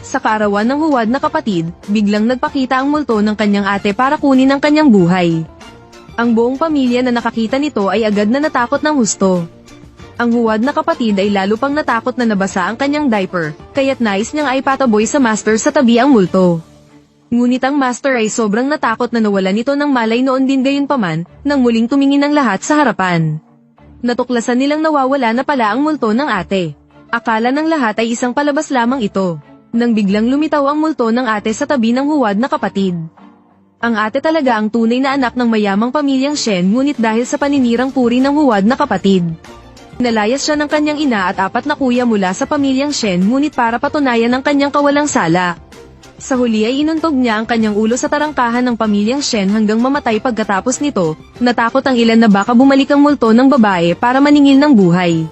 Sa kaarawan ng huwad na kapatid, biglang nagpakita ang multo ng kanyang ate para kunin ang kanyang buhay. Ang buong pamilya na nakakita nito ay agad na natakot ng husto. Ang huwad na kapatid ay lalo pang natakot na nabasa ang kanyang diaper, kaya't nais niyang ay pataboy sa master sa tabi ang multo. Ngunit ang master ay sobrang natakot na nawalan nito ng malay noon din gayunpaman, nang muling tumingin ang lahat sa harapan. Natuklasan nilang nawawala na pala ang multo ng ate. Akala ng lahat ay isang palabas lamang ito, nang biglang lumitaw ang multo ng ate sa tabi ng huwad na kapatid. Ang ate talaga ang tunay na anak ng mayamang pamilyang Shen, ngunit dahil sa paninirang puri ng huwad na kapatid, nalayas siya ng kanyang ina at 4 na kuya mula sa pamilyang Shen, ngunit para patunayan ang kanyang kawalang sala. Sa huli ay inuntog niya ang kanyang ulo sa tarangkahan ng pamilyang Shen hanggang mamatay. Pagkatapos nito, natakot ang ilan na baka bumalik ang multo ng babae para maningil ng buhay.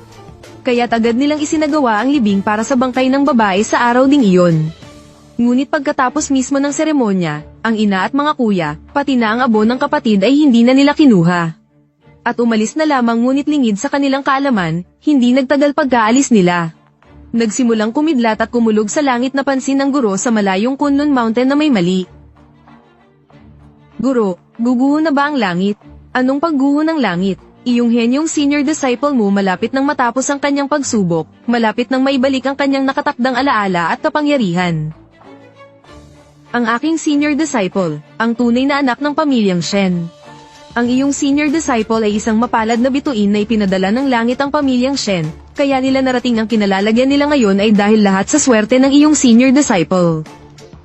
Kaya't agad nilang isinagawa ang libing para sa bangkay ng babae sa araw ding iyon. Ngunit pagkatapos mismo ng seremonya, ang ina at mga kuya, pati na ang abo ng kapatid ay hindi na nila kinuha. At umalis na lamang, ngunit lingid sa kanilang kaalaman, hindi nagtagal pagkaalis nila. Nagsimulang kumidlat at kumulog sa langit na pansin ng guro sa malayong Kunlun Mountain na may mali. Guro, guguho na ba ang langit? Anong pagguho ng langit? Iyong henyong senior disciple mo malapit nang matapos ang kanyang pagsubok, malapit nang maibalik ang kanyang nakatakdang alaala at kapangyarihan. Ang aking senior disciple, ang tunay na anak ng pamilyang Shen. Ang iyong senior disciple ay isang mapalad na bituin na ipinadala ng langit ang pamilyang Shen, kaya nila narating ang kinalalagyan nila ngayon ay dahil lahat sa swerte ng iyong senior disciple.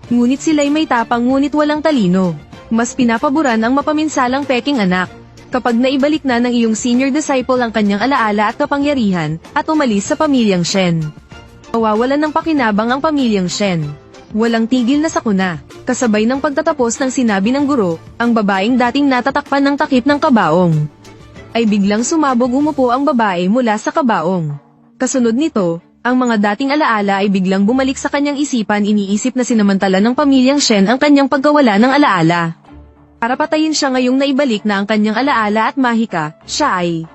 Ngunit sila'y may tapang ngunit walang talino. Mas pinapaboran ang mapaminsalang peking anak. Kapag naibalik na ng iyong senior disciple ang kanyang alaala at kapangyarihan, at umalis sa pamilyang Shen, mawawalan ng pakinabang ang pamilyang Shen. Walang tigil na sakuna. Kasabay ng pagtatapos ng sinabi ng guro, ang babaeng dating natatakpan ng takip ng kabaong ay biglang sumabog. Umupo ang babae mula sa kabaong. Kasunod nito, ang mga dating alaala ay biglang bumalik sa kanyang isipan. Iniisip na sinamantala ng pamilyang Shen ang kanyang pagkawala ng alaala. Para patayin siya ngayong naibalik na ang kanyang alaala at mahika, siya ay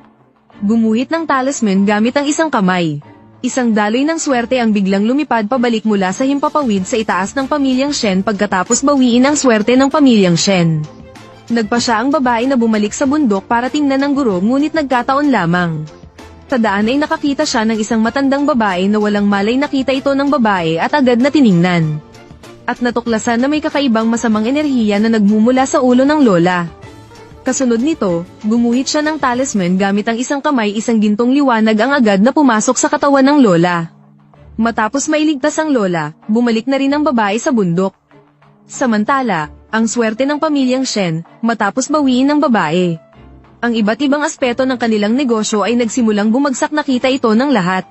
gumuhit ng talisman gamit ang isang kamay. Isang daloy ng swerte ang biglang lumipad pabalik mula sa himpapawid sa itaas ng pamilyang Shen pagkatapos bawiin ang swerte ng pamilyang Shen. Nagpa siya ang babae na bumalik sa bundok para tingnan ng guro, ngunit nagkataon lamang. Sa daan ay nakakita siya ng isang matandang babae na walang malay nakita ito ng babae at agad na tiningnan. At natuklasan na may kakaibang masamang enerhiya na nagmumula sa ulo ng lola. Kasunod nito, gumuhit siya ng talisman gamit ang isang kamay. Isang gintong liwanag ang agad na pumasok sa katawan ng lola. Matapos mailigtas ang lola, bumalik na rin ang babae sa bundok. Samantala, ang swerte ng pamilyang Shen, matapos bawiin ng babae, ang iba't ibang aspeto ng kanilang negosyo ay nagsimulang bumagsak. Nakita ito ng lahat.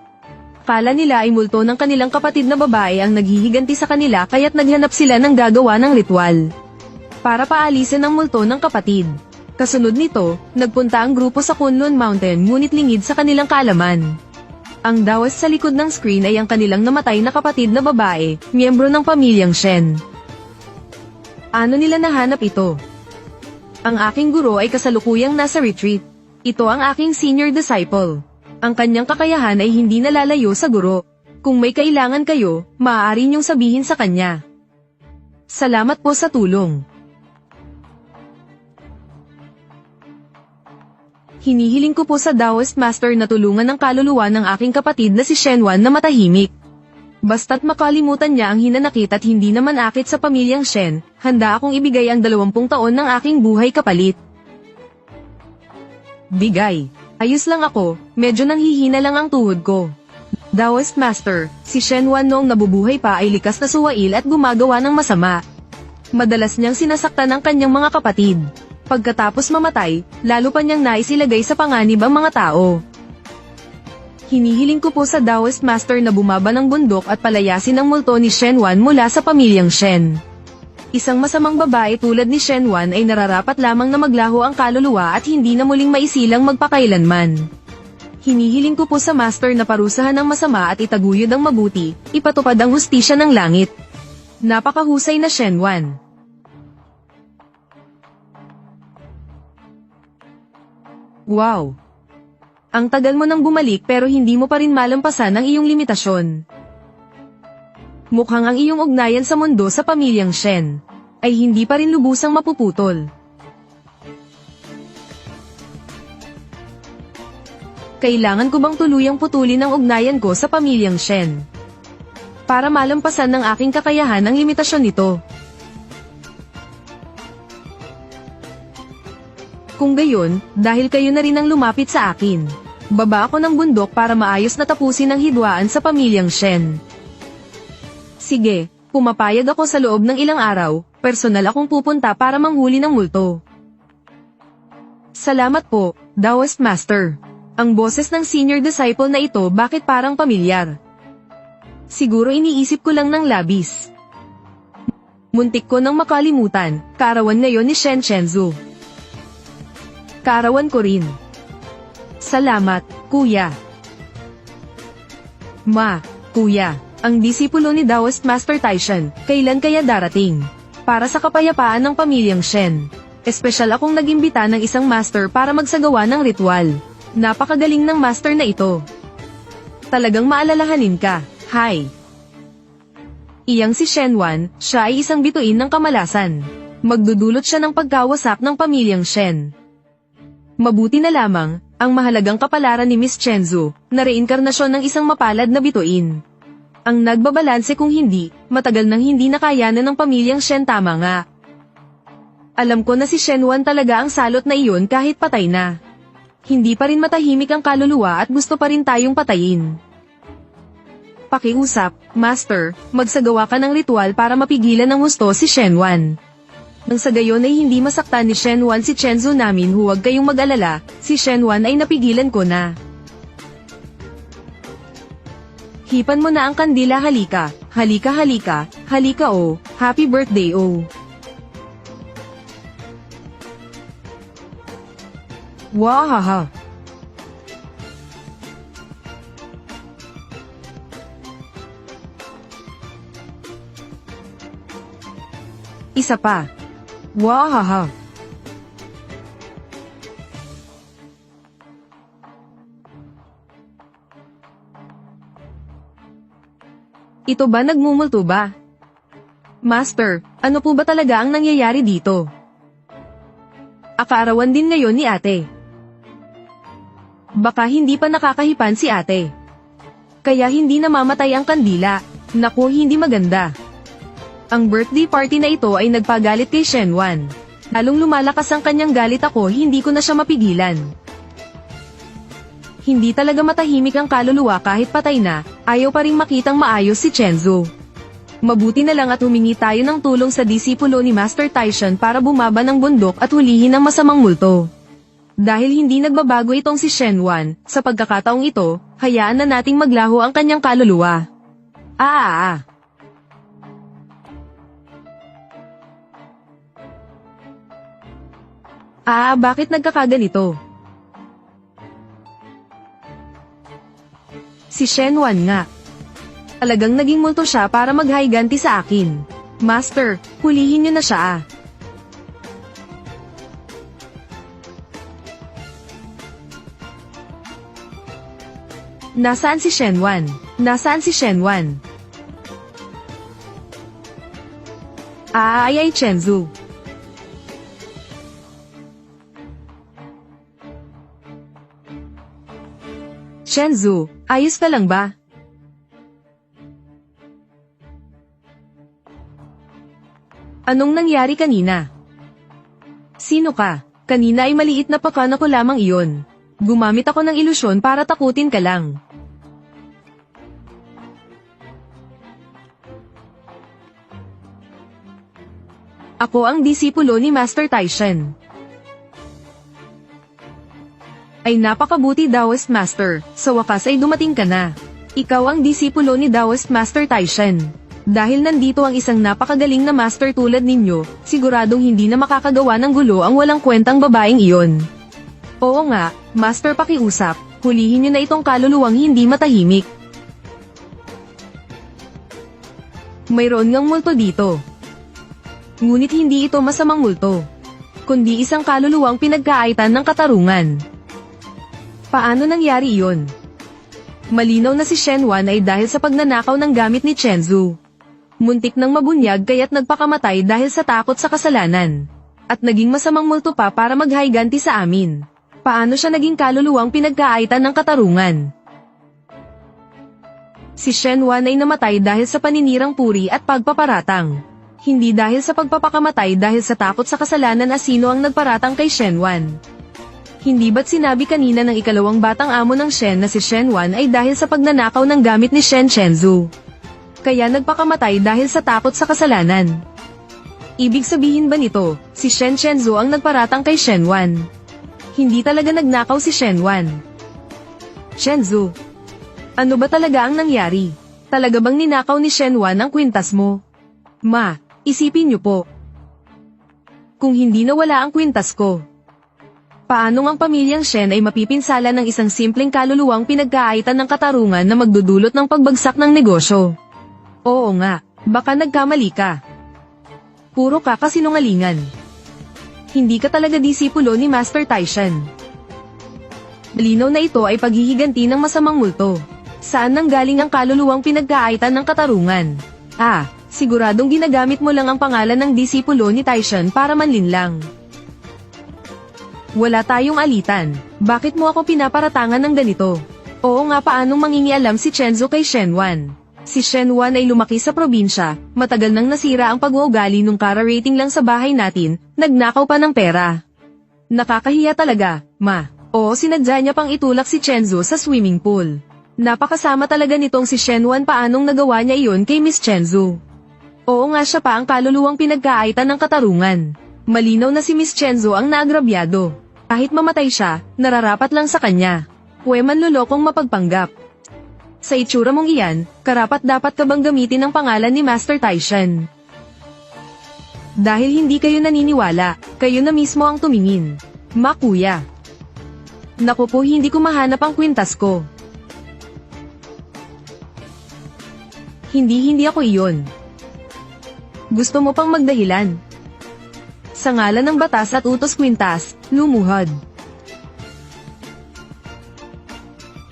Kala nila ay multo ng kanilang kapatid na babae ang naghihiganti sa kanila, kaya't naghanap sila ng gagawa ng ritual para paalisin ang multo ng kapatid. Kasunod nito, nagpunta ang grupo sa Kunlun Mountain, ngunit lingid sa kanilang kaalaman, ang dawas sa likod ng screen ay ang kanilang namatay na kapatid na babae, miyembro ng pamilyang Shen. Ano nila nahanap ito? Ang aking guro ay kasalukuyang nasa retreat. Ito ang aking senior disciple. Ang kanyang kakayahan ay hindi nalalayo sa guro. Kung may kailangan kayo, maaari niyong sabihin sa kanya. Salamat po sa tulong. Hinihiling ko po sa Taoist Master na tulungan ng kaluluwa ng aking kapatid na si Shenwan na matahimik. Basta't makalimutan niya ang hinanakit at hindi naman akit sa pamilyang Shen, handa akong ibigay ang 20 taon ng aking buhay kapalit. Bigay. Ayos lang ako, medyo nanghihina lang ang tuhod ko. Taoist Master, si Shenwan noong nabubuhay pa ay likas na suwail at gumagawa ng masama. Madalas niyang sinasaktan ang kanyang mga kapatid. Pagkatapos mamatay, lalo pa niyang naisilagay sa panganib ang mga tao. Hinihiling ko po sa Taoist Master na bumaba ng bundok at palayasin ang multo ni Shenwan mula sa pamilyang Shen. Isang masamang babae tulad ni Shenwan ay nararapat lamang na maglaho ang kaluluwa at hindi na muling maisilang magpakailanman. Hinihiling ko po sa Master na parusahan ang masama at itaguyod ang mabuti, ipatupad ang hustisya ng langit. Napakahusay na Shenwan. Wow! Ang tagal mo nang bumalik pero hindi mo pa rin malampasan ang iyong limitasyon. Mukhang ang iyong ugnayan sa mundo sa pamilyang Shen ay hindi pa rin lubusang mapuputol. Kailangan ko bang tuluyang putulin ang ugnayan ko sa pamilyang Shen para malampasan ng aking kakayahan ang limitasyon nito? Kung gayon, dahil kayo na rin ang lumapit sa akin, baba ako ng bundok para maayos na tapusin ang hidwaan sa pamilyang Shen. Sige, pumapayag ako sa loob ng ilang araw, personal akong pupunta para manghuli ng multo. Salamat po, Daoist Master. Ang boses ng senior disciple na ito bakit parang pamilyar? Siguro iniisip ko lang ng labis. Muntik ko nang makalimutan, kaarawan ngayon ni Shen Chenzu. Kaarawan ko rin. Salamat, kuya. Kuya, ang disipulo ni Daoist Master Taishan, kailan kaya darating? Para sa kapayapaan ng pamilyang Shen. Espesyal akong nagimbita ng isang master para magsagawa ng ritual. Napakagaling ng master na ito. Talagang maalalahanin ka, hi. Iyang si Shenwan, siya ay isang bituin ng kamalasan. Magdudulot siya ng pagkawasak ng pamilyang Shen. Mabuti na lamang, ang mahalagang kapalaran ni Miss Chenzu, na reinkarnasyon ng isang mapalad na bituin. Ang nagbabalanse kung hindi, matagal nang hindi nakayanan ng pamilyang Shen, tama nga. Alam ko na si Shenwan talaga ang salot na iyon kahit patay na. Hindi pa rin matahimik ang kaluluwa at gusto pa rin tayong patayin. Pakiusap, Master, magsagawa ka ng ritual para mapigilan ng husto si Shenwan. Nang sa gayon ay hindi masaktan ni Shenwan si Chenzu namin, huwag kayong mag-alala, si Shenwan ay napigilan ko na. Hipan mo na ang kandila, halika, halika halika, halika oh, happy birthday oh. Wahaha. Isa pa. Wahaha. Ito ba nagmumulto ba? Master, ano po ba talaga ang nangyayari dito? Akaarawan din ngayon ni ate. Baka hindi pa nakakahipan si ate. Kaya hindi namamatay ang kandila. Naku, hindi maganda. Ang birthday party na ito ay nagpagalit kay Shenwan. Lalong lumalakas ang kanyang galit, ako hindi ko na siya mapigilan. Hindi talaga matahimik ang kaluluwa kahit patay na, ayaw pa ring makitang maayos si Chenzu. Mabuti na lang at humingi tayo ng tulong sa disipulo ni Master Taishan para bumaba ng bundok at hulihin ang masamang multo. Dahil hindi nagbabago itong si Shenwan, sa pagkakataong ito, hayaan na nating maglaho ang kanyang kaluluwa. Bakit nagkakaganito? Si Shenwan nga. Talagang naging multo siya para maghayganti sa akin. Master, hulihin niyo na siya. Nasaan si Shenwan? Nasaan si Shenwan? Ay Chenzu. Chenzu, ayos ka lang ba? Anong nangyari kanina? Sino ka? Kanina ay maliit na pakana ko lamang iyon. Gumamit ako ng ilusyon para takutin ka lang. Ako ang disipulo ni Master Taishan. Ay napakabuti, Daoist Master, sa wakas ay dumating ka na. Ikaw ang disipulo ni Daoist Master Taishan. Dahil nandito ang isang napakagaling na master tulad ninyo, siguradong hindi na makakagawa ng gulo ang walang kwentang babaeng iyon. Oo nga, Master, pakiusap, hulihin niyo na itong kaluluwang hindi matahimik. Mayroon ngang multo dito. Ngunit hindi ito masamang multo, kundi isang kaluluwang pinagkaaitan ng katarungan. Paano nangyari iyon? Malinaw na si Shenwan ay dahil sa pagnanakaw ng gamit ni Chenzu. Muntik nang mabunyag kaya't nagpakamatay dahil sa takot sa kasalanan. At naging masamang multo pa para maghiganti sa amin. Paano siya naging kaluluwang pinagkaaitan ng katarungan? Si Shen Wan ay namatay dahil sa paninirang puri at pagpaparatang. Hindi dahil sa pagpapakamatay dahil sa takot sa kasalanan na sino ang nagparatang kay Shen Wan. Hindi ba't sinabi kanina ng ikalawang batang amo ng Shen na si Shen Wan ay dahil sa pagnanakaw ng gamit ni Shen Chenzu? Kaya nagpakamatay dahil sa takot sa kasalanan. Ibig sabihin ba nito, si Shen Chenzu ang nagparatang kay Shen Wan? Hindi talaga nagnakaw si Shen Wan. Chenzu, ano ba talaga ang nangyari? Talaga bang ninakaw ni Shen Wan ang kwintas mo? Ma, isipin niyo po. Kung hindi nawala ang kwintas ko, paano ang pamilyang Shen ay mapipinsala ng isang simpleng kaluluwang pinagkaaitan ng katarungan na magdudulot ng pagbagsak ng negosyo? Oo nga, baka nagkamali ka. Puro ka kasinungalingan. Hindi ka talaga disipulo ni Master Taishan. Malinaw na ito ay paghihiganti ng masamang multo. Saan nanggaling ang kaluluwang pinagkaaitan ng katarungan? Siguradong ginagamit mo lang ang pangalan ng disipulo ni Taishan para manlinlang. Wala tayong alitan. Bakit mo ako pinaparatangan ng ganito? Oo nga, paanong mangingialam si Chenzu kay Shen Wan? Si Shen Wan ay lumaki sa probinsya, matagal nang nasira ang pag-uugali nung kara-rating lang sa bahay natin, nagnakaw pa ng pera. Nakakahiya talaga, ma. Oo, sinadya niya pang itulak si Chenzu sa swimming pool. Napakasama talaga nitong si Shen Wan, paanong nagawa niya iyon kay Miss Chenzu? Oo nga, siya pa ang kaluluwang pinagkaaitan ng katarungan. Malinaw na si Miss Chenzu ang naagrabyado. Kahit mamatay siya, nararapat lang sa kanya. Huwag manlulokong mapagpanggap. Sa itsura mong iyan, karapat-dapat ka bang gamitin ang pangalan ni Master Taishan? Dahil hindi kayo naniniwala, kayo na mismo ang tumingin. Ma kuya. Naku po, hindi ko mahanap ang kwintas ko. Hindi ako iyon. Gusto mo pang magdahilan? Sa ngalan ng batas at utos kwintas, lumuhod.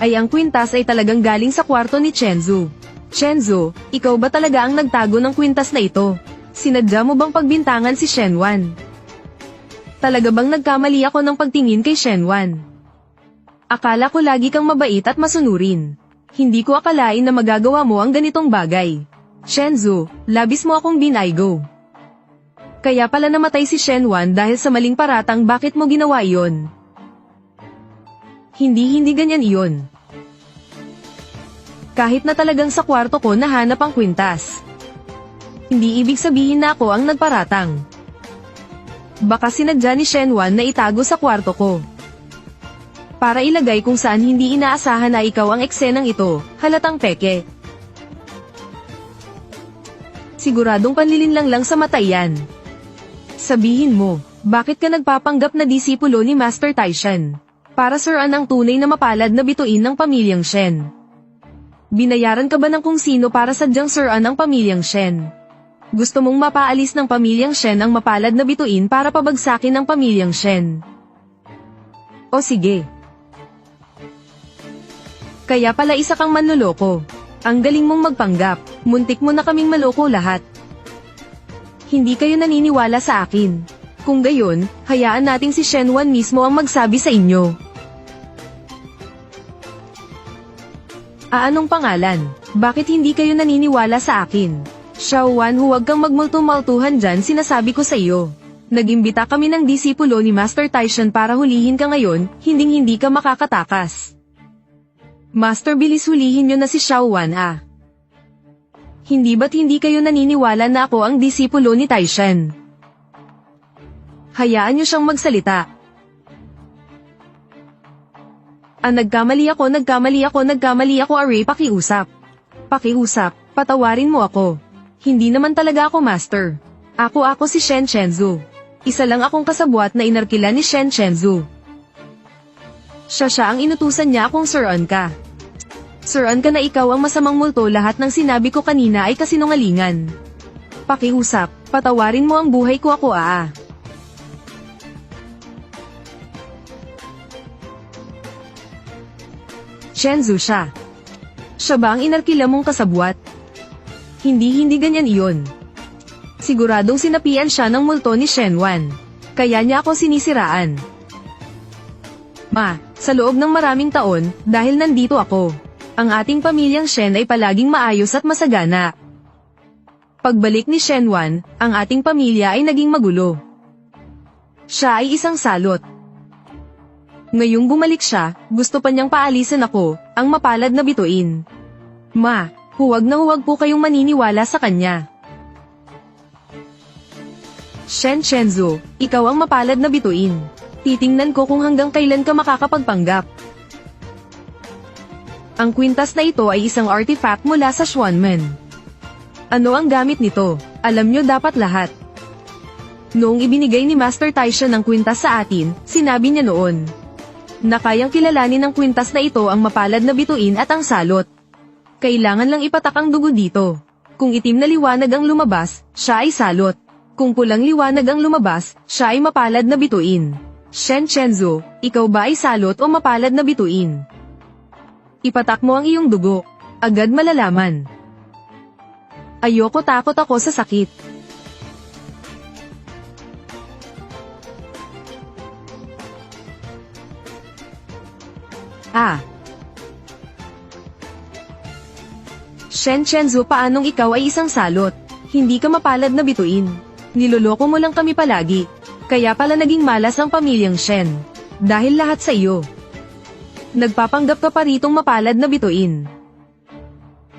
Ay ang kwintas ay talagang galing sa kwarto ni Chenzu. Chenzu, ikaw ba talaga ang nagtago ng kwintas na ito? Sinadya mo bang pagbintangan si Shen Wan? Talaga bang nagkamali ako ng pagtingin kay Shen Wan? Akala ko lagi kang mabait at masunurin. Hindi ko akalain na magagawa mo ang ganitong bagay. Chenzu, labis mo akong binaygo. Kaya pala namatay si Shen Wan dahil sa maling paratang, bakit mo ginawa iyon? Hindi ganyan iyon. Kahit na talagang sa kwarto ko nahanap ang kwintas. Hindi ibig sabihin na ako ang nagparatang. Baka sinadya ni Shen Wan na itago sa kwarto ko. Para ilagay kung saan hindi inaasahan na ikaw ang eksenang ito, halatang peke. Siguradong panlilinlang lang sa mata yan. Sabihin mo, bakit ka nagpapanggap na disipulo ni Master Taishan? Para siraan ang tunay na mapalad na bituin ng pamilyang Shen. Binayaran ka ba ng kung sino para sadyang siraan ang pamilyang Shen? Gusto mong mapaalis ng pamilyang Shen ang mapalad na bituin para pabagsakin ang pamilyang Shen? O sige. Kaya pala isa kang manloloko. Ang galing mong magpanggap, muntik mo na kaming maloko lahat. Hindi kayo naniniwala sa akin. Kung gayon, hayaan nating si Shen Wan mismo ang magsabi sa inyo. Anong pangalan? Bakit hindi kayo naniniwala sa akin? Xiao Wan, huwag kang magmulto-maltuhan dyan, sinasabi ko sa iyo. Nag-imbita kami ng disipulo ni Master Taishan para hulihin ka ngayon, hinding-hindi ka makakatakas. Master, bilis hulihin nyo na si Xiao Wan Hindi ba't hindi kayo naniniwala na ako ang disipulo ni Taishan? Hayaan nyo siyang magsalita. Nagkamali ako, Aray, pakiusap. Patawarin mo ako. Hindi naman talaga ako master. Ako si Shen Chenzu. Isa lang akong kasabwat na inarkila ni Shen Chenzu. Siya ang inutusan niya akong siraan ka. Siraan ka na ikaw ang masamang multo, lahat ng sinabi ko kanina ay kasinungalingan. Pakiusap, patawarin mo ang buhay ko, ako Chenzu siya. Siya ba ang inarkila mong kasabwat? Hindi ganyan iyon. Siguradong sinapian siya ng multo ni Shenwan. Kaya niya ako sinisiraan. Ma, sa loob ng maraming taon, dahil nandito ako, ang ating pamilyang Shen ay palaging maayos at masagana. Pagbalik ni Shenwan, ang ating pamilya ay naging magulo. Siya ay isang salot. Ngayong bumalik siya, gusto pa niyang paalisin ako, ang mapalad na bituin. Ma, huwag na huwag po kayong maniniwala sa kanya. Shen Chenzo, ikaw ang mapalad na bituin. Titingnan ko kung hanggang kailan ka makakapagpanggap. Ang kwintas na ito ay isang artifact mula sa Xuanmen. Ano ang gamit nito? Alam nyo dapat lahat. Noong ibinigay ni Master Taisha ng kwintas sa atin, sinabi niya noon na kayang kilalanin ng kwintas na ito ang mapalad na bituin at ang salot. Kailangan lang ipatak ang dugo dito. Kung itim na liwanag ang lumabas, siya ay salot. Kung pulang liwanag ang lumabas, siya ay mapalad na bituin. Shen Chenzo, ikaw ba ay salot o mapalad na bituin? Ipatak mo ang iyong dugo. Agad malalaman. Ayoko, takot ako sa sakit. Shen Chenzo, paanong ikaw ay isang salot? Hindi ka mapalad na bituin. Niloloko mo lang kami palagi. Kaya pala naging malas ang pamilyang Shen. Dahil lahat sa iyo. Nagpapanggap ka pa ritong mapalad na bituin.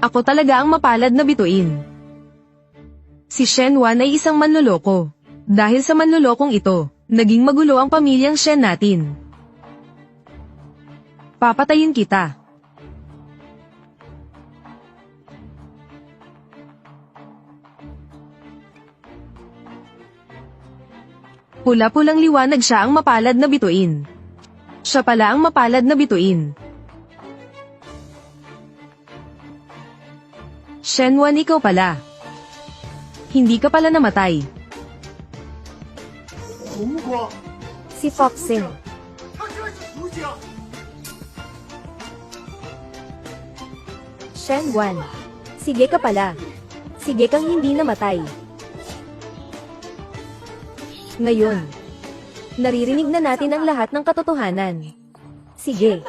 Ako talaga ang mapalad na bituin. Si Shenwan ay isang manloloko. Dahil sa manlolokong ito, naging magulo ang pamilyang Shen natin. Papatayin kita. Pula-pulang liwanag, siya ang mapalad na bituin. Siya pala ang mapalad na bituin. Shenwan, ikaw pala. Hindi ka pala namatay. Si Foxing. Shenwan. Sige ka pala. Sige kang hindi namatay. Ngayon, naririnig na natin ang lahat ng katotohanan. Sige.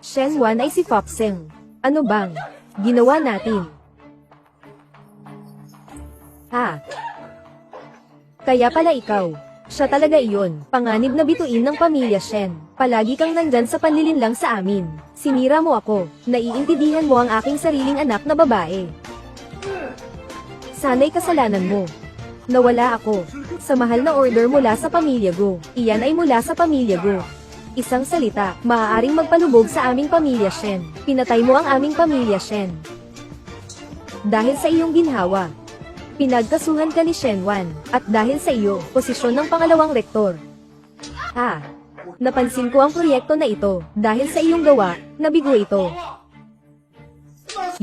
Shenwan ay si Foxing. Ano bang ginawa natin? Kaya pala ikaw. Siya talaga iyon, panganib na bituin ng pamilya Shen. Palagi kang nandyan sa panlilinlang sa amin. Sinira mo ako, naiintindihan mo ang aking sariling anak na babae. Sana'y kasalanan mo. Nawala ako. Sa mahal na order mula sa pamilya Go. Iyan ay mula sa pamilya Go. Isang salita, maaaring magpalubog sa aming pamilya Shen. Pinatay mo ang aming pamilya Shen. Dahil sa iyong ginhawa. Pinagkasuhan ka ni Shenwan, at dahil sa iyo, posisyon ng pangalawang rektor. Napansin ko ang proyekto na ito, dahil sa iyong gawa, nabigo ito.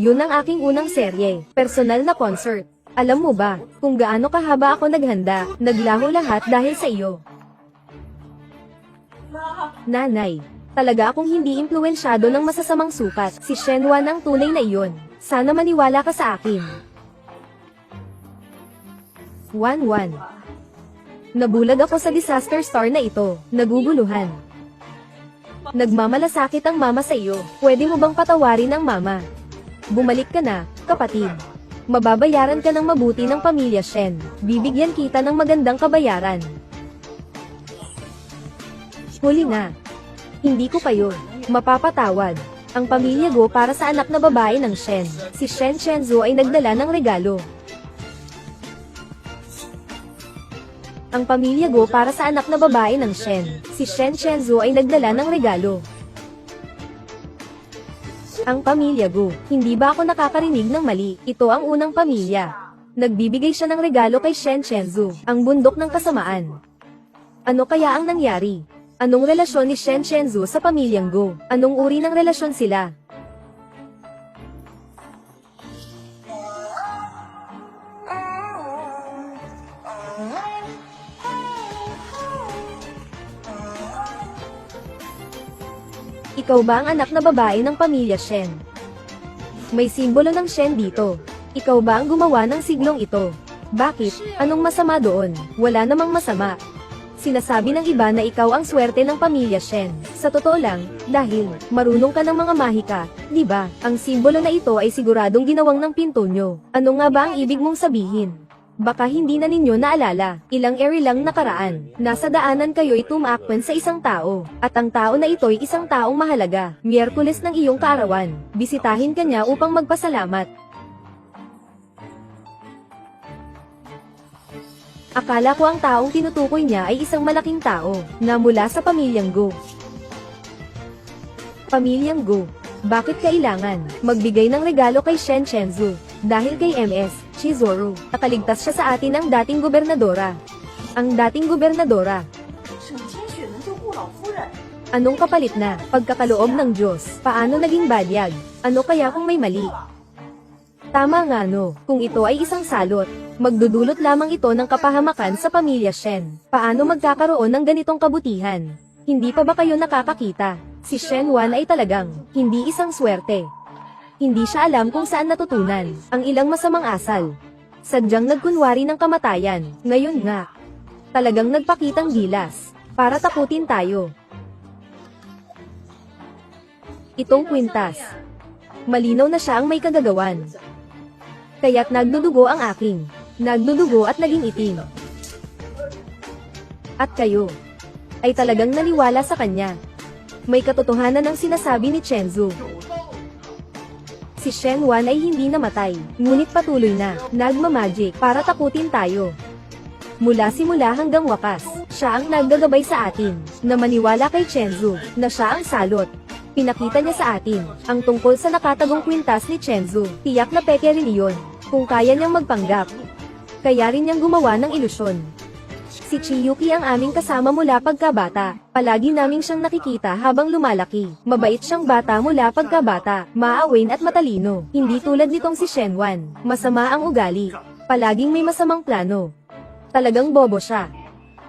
Yun ang aking unang serye, personal na concert. Alam mo ba, kung gaano kahaba ako naghanda, naglaho lahat dahil sa iyo. Nanay, talaga akong hindi impluwensyado ng masasamang sukat, si Shenwan ang tunay na iyon. Sana maniwala ka sa akin. 1-1. Nabulag ako sa disaster star na ito, naguguluhan. Nagmamalasakit ang mama sa iyo, pwede mo bang patawarin ang mama? Bumalik ka na, kapatid. Mababayaran ka ng mabuti ng pamilya Shen, bibigyan kita ng magandang kabayaran. Huli na. Hindi ko kayo mapapatawad. Ang pamilya Go para sa anak na babae ng Shen, si Shen Chenzo ay nagdala ng regalo. Ang pamilya Go para sa anak na babae ng Shen, si Shen Chenzo ay nagdala ng regalo. Ang pamilya Go, hindi ba ako nakakarinig ng mali? Ito ang unang pamilya. Nagbibigay siya ng regalo kay Shen Chenzo, ang bundok ng kasamaan. Ano kaya ang nangyari? Anong relasyon ni Shen Chenzo sa pamilyang Go? Anong uri ng relasyon sila? Ikaw ba ang anak na babae ng pamilya Shen? May simbolo ng Shen dito. Ikaw ba ang gumawa ng siglong ito? Bakit? Anong masama doon? Wala namang masama. Sinasabi ng iba na ikaw ang swerte ng pamilya Shen. Sa totoo lang, dahil marunong ka ng mga mahika, di ba? Ang simbolo na ito ay siguradong ginawang ng pinto nyo. Ano nga ba ang ibig mong sabihin? Baka hindi na ninyo naalala, ilang eri lang nakaraan, nasa daanan kayo'y tumaakpan sa isang tao, at ang tao na ito'y isang taong mahalaga. Miyerkules ng iyong kaarawan, bisitahin ka niya upang magpasalamat. Akala ko ang taong tinutukoy niya ay isang malaking tao, na mula sa pamilyang Go. Pamilyang Go. Bakit kailangan magbigay ng regalo kay Shen Chenzu? Dahil kay MS Chizuru, nakaligtas siya sa atin ang dating gobernadora. Ang dating gobernadora. Anong kapalit na pagkakaloob ng Diyos? Paano naging badyag? Ano kaya kung may mali? Tama nga no, kung ito ay isang salot, magdudulot lamang ito ng kapahamakan sa pamilya Shen. Paano magkakaroon ng ganitong kabutihan? Hindi pa ba kayo nakakakita? Si Shen Wan ay talagang hindi isang swerte. Hindi siya alam kung saan natutunan ang ilang masamang asal. Sadyang nagkunwari ng kamatayan, ngayon nga. Talagang nagpakitang gilas, para takutin tayo. Itong kwintas. Malinaw na siya ang may kagagawan. Kaya't nagdudugo ang aking. Nagdudugo at naging itim. At kayo ay talagang naniwala sa kanya. May katotohanan ang sinasabi ni Chenzu. Si Shen Wan ay hindi namatay, ngunit patuloy na nagmamagic para takutin tayo. Mula simula hanggang wakas, siya ang naggagabay sa atin, na maniwala kay Chenzu, na siya ang salot. Pinakita niya sa atin, ang tungkol sa nakatagong kwintas ni Chenzu, tiyak na peke rin iyon, kung kaya niyang magpanggap. Kaya rin niyang gumawa ng ilusyon. Si Chiyuki ang aming kasama mula pagkabata, palagi naming siyang nakikita habang lumalaki. Mabait siyang bata mula pagkabata, maawin at matalino, hindi tulad nitong si Shen Wan. Masama ang ugali, palaging may masamang plano. Talagang bobo siya.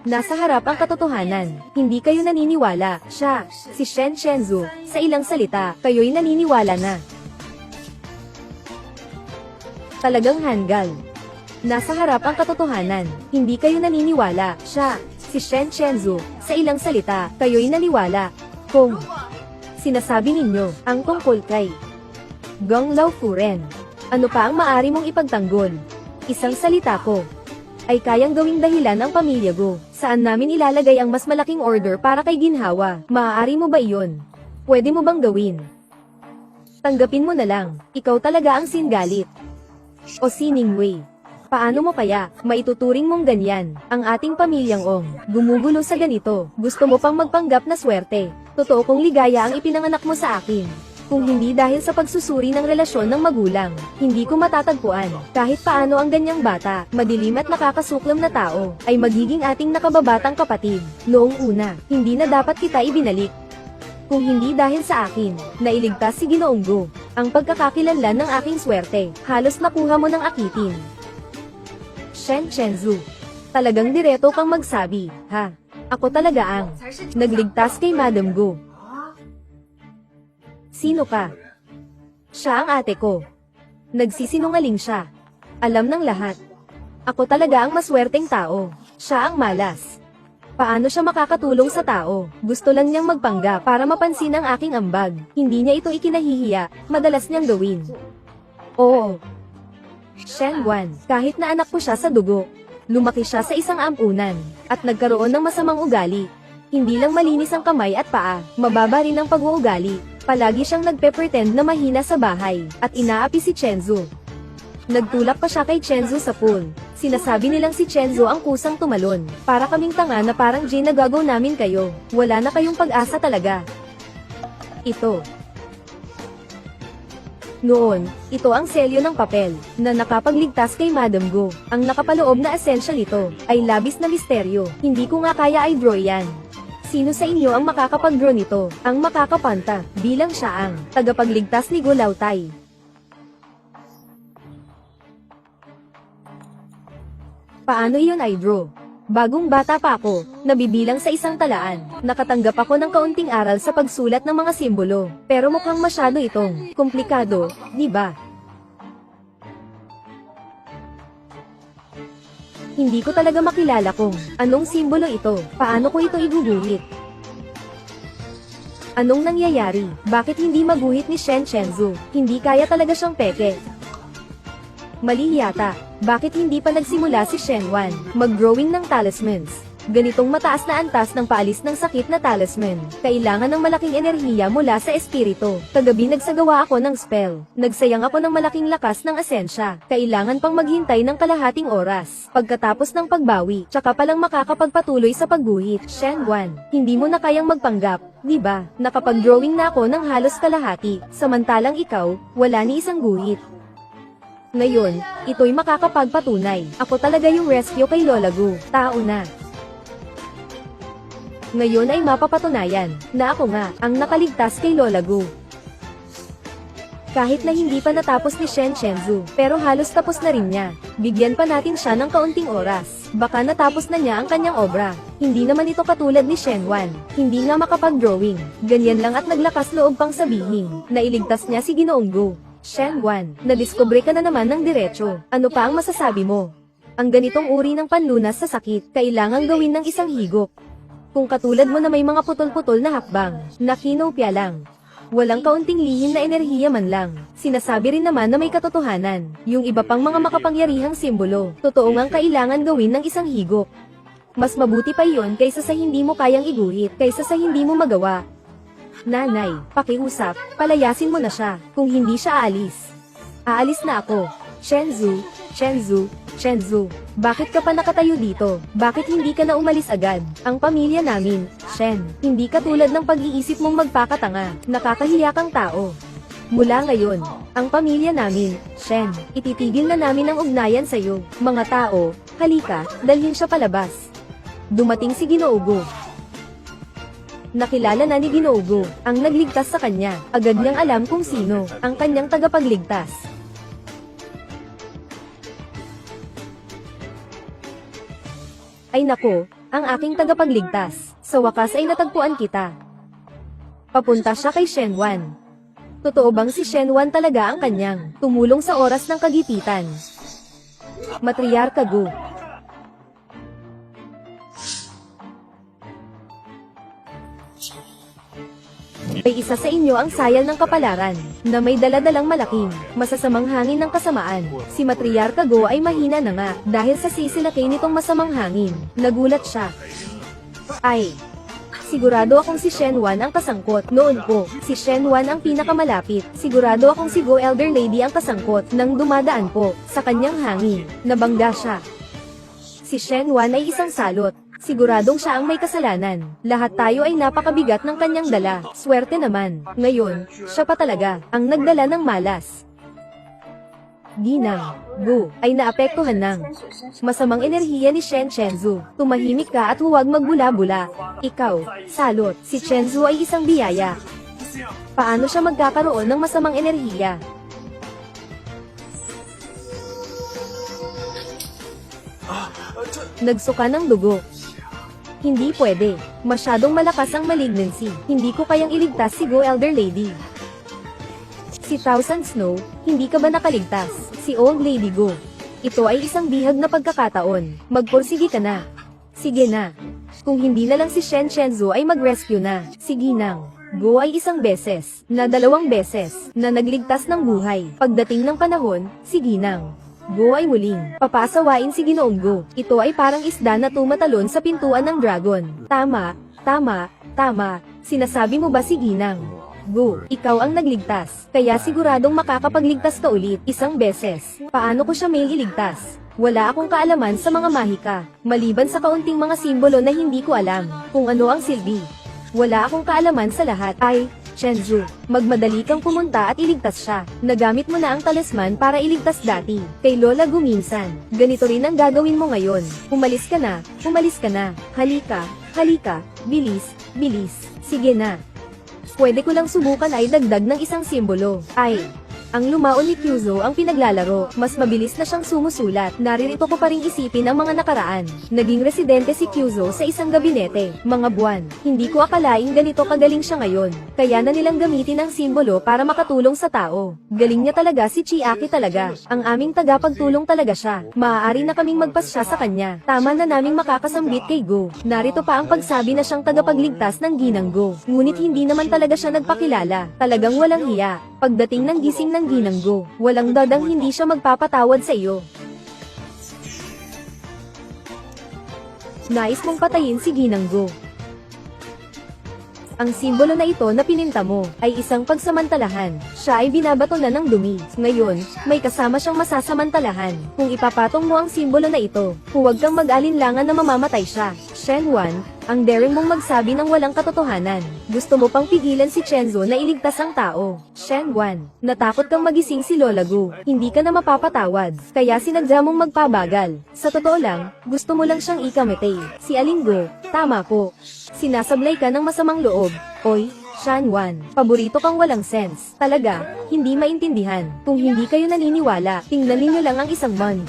Nasa harap ang katotohanan, hindi kayo naniniwala, siya, si Shen Chenzu, sa ilang salita, kayo'y naniniwala na. Talagang hanggal. Nasa harap ang katotohanan, hindi kayo naniniwala, siya, si Shen Chenzu, sa ilang salita, kayo'y naniwala. Kung sinasabi ninyo, ang tungkol kay Gong Lao Furen, ano pa ang maari mong ipagtanggol? Isang salita ko ay kayang gawing dahilan ang pamilya Go. Saan namin ilalagay ang mas malaking order para kay Ginhawa? Maaari mo ba iyon? Pwede mo bang gawin? Tanggapin mo na lang, ikaw talaga ang singalit. O Sining Wei. Paano mo kaya, maituturing mong ganyan, ang ating pamilyang Ong, gumugulo sa ganito, gusto mo pang magpanggap na swerte, totoo kong ligaya ang ipinanganak mo sa akin. Kung hindi dahil sa pagsusuri ng relasyon ng magulang, hindi ko matatagpuan, kahit paano ang ganyang bata, madilim at nakakasuklam na tao, ay magiging ating nakababatang kapatid. Noong una, hindi na dapat kita ibinalik. Kung hindi dahil sa akin, nailigtas si Ginoong Go, ang pagkakakilanlan ng aking swerte, halos nakuha mo ng akitin. Shen Chenzu. Talagang direto kang magsabi, ha? Ako talaga ang nagligtas kay Madam Go. Sino ka? Siya ang ate ko. Nagsisinungaling siya. Alam ng lahat. Ako talaga ang maswerteng tao. Siya ang malas. Paano siya makakatulong sa tao? Gusto lang niyang magpanggap para mapansin ang aking ambag. Hindi niya ito ikinahihiya, madalas niyang gawin. Oo. Shen Wan, kahit na anak ko siya sa dugo, lumaki siya sa isang ampunan, at nagkaroon ng masamang ugali. Hindi lang malinis ang kamay at paa, mababa rin ang pag-uugali. Palagi siyang nagpe-pretend na mahina sa bahay, at inaapi si Chenzu. Nagtulak pa siya kay Chenzu sa pool. Sinasabi nilang si Chenzu ang kusang tumalon. Para kaming tanga na parang Jay nagagaw namin kayo. Wala na kayong pag-asa talaga. Ito. Noon, ito ang selyo ng papel, na nakapagligtas kay Madam Go. Ang nakapaloob na esensya nito, ay labis na misteryo. Hindi ko nga kaya ay draw yan. Sino sa inyo ang makakapag-draw nito? Ang makakapanta, bilang siya ang tagapagligtas ni Go Lautai. Paano iyon ay draw? Bagong bata pa ako, nabibilang sa isang talaan, nakatanggap ako ng kaunting aral sa pagsulat ng mga simbolo, pero mukhang masyado itong komplikado, di ba? Hindi ko talaga makilala kung anong simbolo ito. Paano ko ito iguguhit? Anong nangyayari? Bakit hindi maguhit ni Shen Chenzu? Hindi kaya talaga siyang peke. Mali yata. Bakit hindi pa nagsimula si Shen Wan mag-growing ng talismans? Ganitong mataas na antas ng paalis ng sakit na talisman. Kailangan ng malaking enerhiya mula sa espiritu. Kagabi nagsagawa ako ng spell. Nagsayang ako ng malaking lakas ng asensya. Kailangan pang maghintay ng kalahating oras. Pagkatapos ng pagbawi, tsaka palang makakapagpatuloy sa pagguhit. Shen Wan, hindi mo na kayang magpanggap, di ba? Nakapag-drawing na ako ng halos kalahati. Samantalang ikaw, wala ni isang guhit. Ngayon, ito'y makakapagpatunay. Ako talaga yung rescue kay Lola Gu. Tao na. Ngayon ay mapapatunayan na ako nga ang nakaligtas kay Lola Gu. Kahit na hindi pa natapos ni Shen Chenzu, pero halos tapos na rin niya. Bigyan pa natin siya ng kaunting oras. Baka natapos na niya ang kanyang obra. Hindi naman ito katulad ni Shen Wan. Hindi nga makapag-drawing. Ganyan lang at naglakas loob pang sabihin na iligtas niya si Ginoong Gu. Shen Wan, nadiskubre ka na naman ng diretso. Ano pa ang masasabi mo? Ang ganitong uri ng panlunas sa sakit, kailangang gawin ng isang higop. Kung katulad mo na may mga putol-putol na hakbang, na kinopya lang. Walang kaunting lihim na enerhiya man lang. Sinasabi rin naman na may katotohanan. Yung iba pang mga makapangyarihang simbolo, totoo ngang kailangan gawin ng isang higop. Mas mabuti pa iyon kaysa sa hindi mo kayang iguhit, kaysa sa hindi mo magawa. Nanay, pakiusap, palayasin mo na siya, kung hindi siya aalis. Aalis na ako. Chenzu, Chenzu, Chenzu, bakit ka pa nakatayo dito? Bakit hindi ka na umalis agad? Ang pamilya namin, Shen, hindi katulad ng pag-iisip mong magpakatanga, nakakahiya kang tao. Mula ngayon, ang pamilya namin, Shen, ititigil na namin ang ugnayan sa'yo. Mga tao, halika, dalhin siya palabas. Dumating si Ginoo Gu. Nakilala na ni Ginoo Gu ang nagligtas sa kanya. Agad niyang alam kung sino ang kanyang tagapagligtas. Ay nako, ang aking tagapagligtas. Sa wakas ay natagpuan kita. Papunta siya kay Shen Wan. Totoo bang si Shen Wan talaga ang kanyang tumulong sa oras ng kagipitan? Matriarka Gu. May isa sa inyo ang sayal ng kapalaran, na may daladalang malaking, masasamang hangin ng kasamaan. Si Matriarka Go ay mahina na nga, dahil sa sisilakay nitong masamang hangin. Nagulat siya. Ay, sigurado akong si Shen Wan ang kasangkot. Noon po, si Shen Wan ang pinakamalapit. Sigurado akong si Go Elder Lady ang kasangkot nang dumadaan po sa kanyang hangin. Nabangga siya. Si Shen Wan ay isang salot. Siguradong siya ang may kasalanan. Lahat tayo ay napakabigat ng kanyang dala. Swerte naman. Ngayon, siya pa talaga ang nagdala ng malas. Ginang Gu ay naapektuhan ng masamang enerhiya ni Shen Chenzu. Tumahimik ka at huwag magbula-bula. Ikaw, salot, si Chenzu ay isang biyaya. Paano siya magkakaroon ng masamang enerhiya? Nagsuka ng dugo. Hindi pwede. Masyadong malakas ang malignancy. Hindi ko kayang iligtas si Go Elder Lady. Si Thousand Snow, hindi ka ba nakaligtas? Si Old Lady Go. Ito ay isang bihag na pagkakataon. Magpursige ka na. Sige na. Kung hindi na lang si Shen Chenzu ay mag-rescue na. Si Ginang Go ay isang beses, na 2 beses, na nagligtas ng buhay. Pagdating ng panahon, si Ginang Go ay muling papasawain si Ginoong Go. Ito ay parang isda na tumatalon sa pintuan ng dragon. Tama, tama, tama. Sinasabi mo ba si Ginang Go, ikaw ang nagligtas, kaya siguradong makakapagligtas ka ulit, isang beses. Paano ko siya may iligtas? Wala akong kaalaman sa mga mahika, maliban sa kaunting mga simbolo na hindi ko alam kung ano ang silbi. Wala akong kaalaman sa lahat. Ay, Chenzu, magmadali kang pumunta at iligtas siya. Nagamit mo na ang talisman para iligtas dati kay Lola Gu minsan. Ganito rin ang gagawin mo ngayon. Umalis ka na, umalis ka na. Halika, halika, bilis, bilis. Sige na. Pwede ko lang subukan ay dagdag ng isang simbolo. Ay, Ang lumaon ni Kyuzo ang pinaglalaro, mas mabilis na siyang sumusulat. Naririto ko pa ring isipin ang mga nakaraan. Naging residente si Kyuzo sa isang gabinete, mga buwan. Hindi ko akalaing ganito kagaling siya ngayon. Kaya na nilang gamitin ang simbolo para makatulong sa tao. Galing niya talaga si Chiaki talaga. Ang aming tagapagtulong talaga siya. Maaari na kaming magpasya sa kanya. Tama na naming makakasambit kay Go. Narito pa ang pagsabi na siyang tagapagligtas ng ginang Go. Ngunit hindi naman talaga siya nagpakilala. Talagang walang hiya. Pagdating ng gising ng ginang Go, walang dadang hindi siya magpapatawad sa iyo. Nais mong patayin si ginang Go. Ang simbolo na ito na pininta mo, ay isang pagsamantalahan. Siya ay binabato na ng dumi. Ngayon, may kasama siyang masasamantalahan. Kung ipapatong mo ang simbolo na ito, huwag kang mag-alinlangan na mamamatay siya. Shenwan, ang daring mong magsabi ng walang katotohanan. Gusto mo pang pigilan si Chenzo na iligtas ang tao. Shenwan, natakot kang magising si Lola Gu. Hindi ka na mapapatawad. Kaya sinadya mong magpabagal. Sa totoo lang, gusto mo lang siyang ikamete. Si Aling Go, tama po. Sinasablay ka ng masamang loob. Oy, Shenwan, paborito kang walang sense. Talaga, hindi maintindihan. Kung hindi kayo naniniwala, tingnan ninyo lang ang isang month.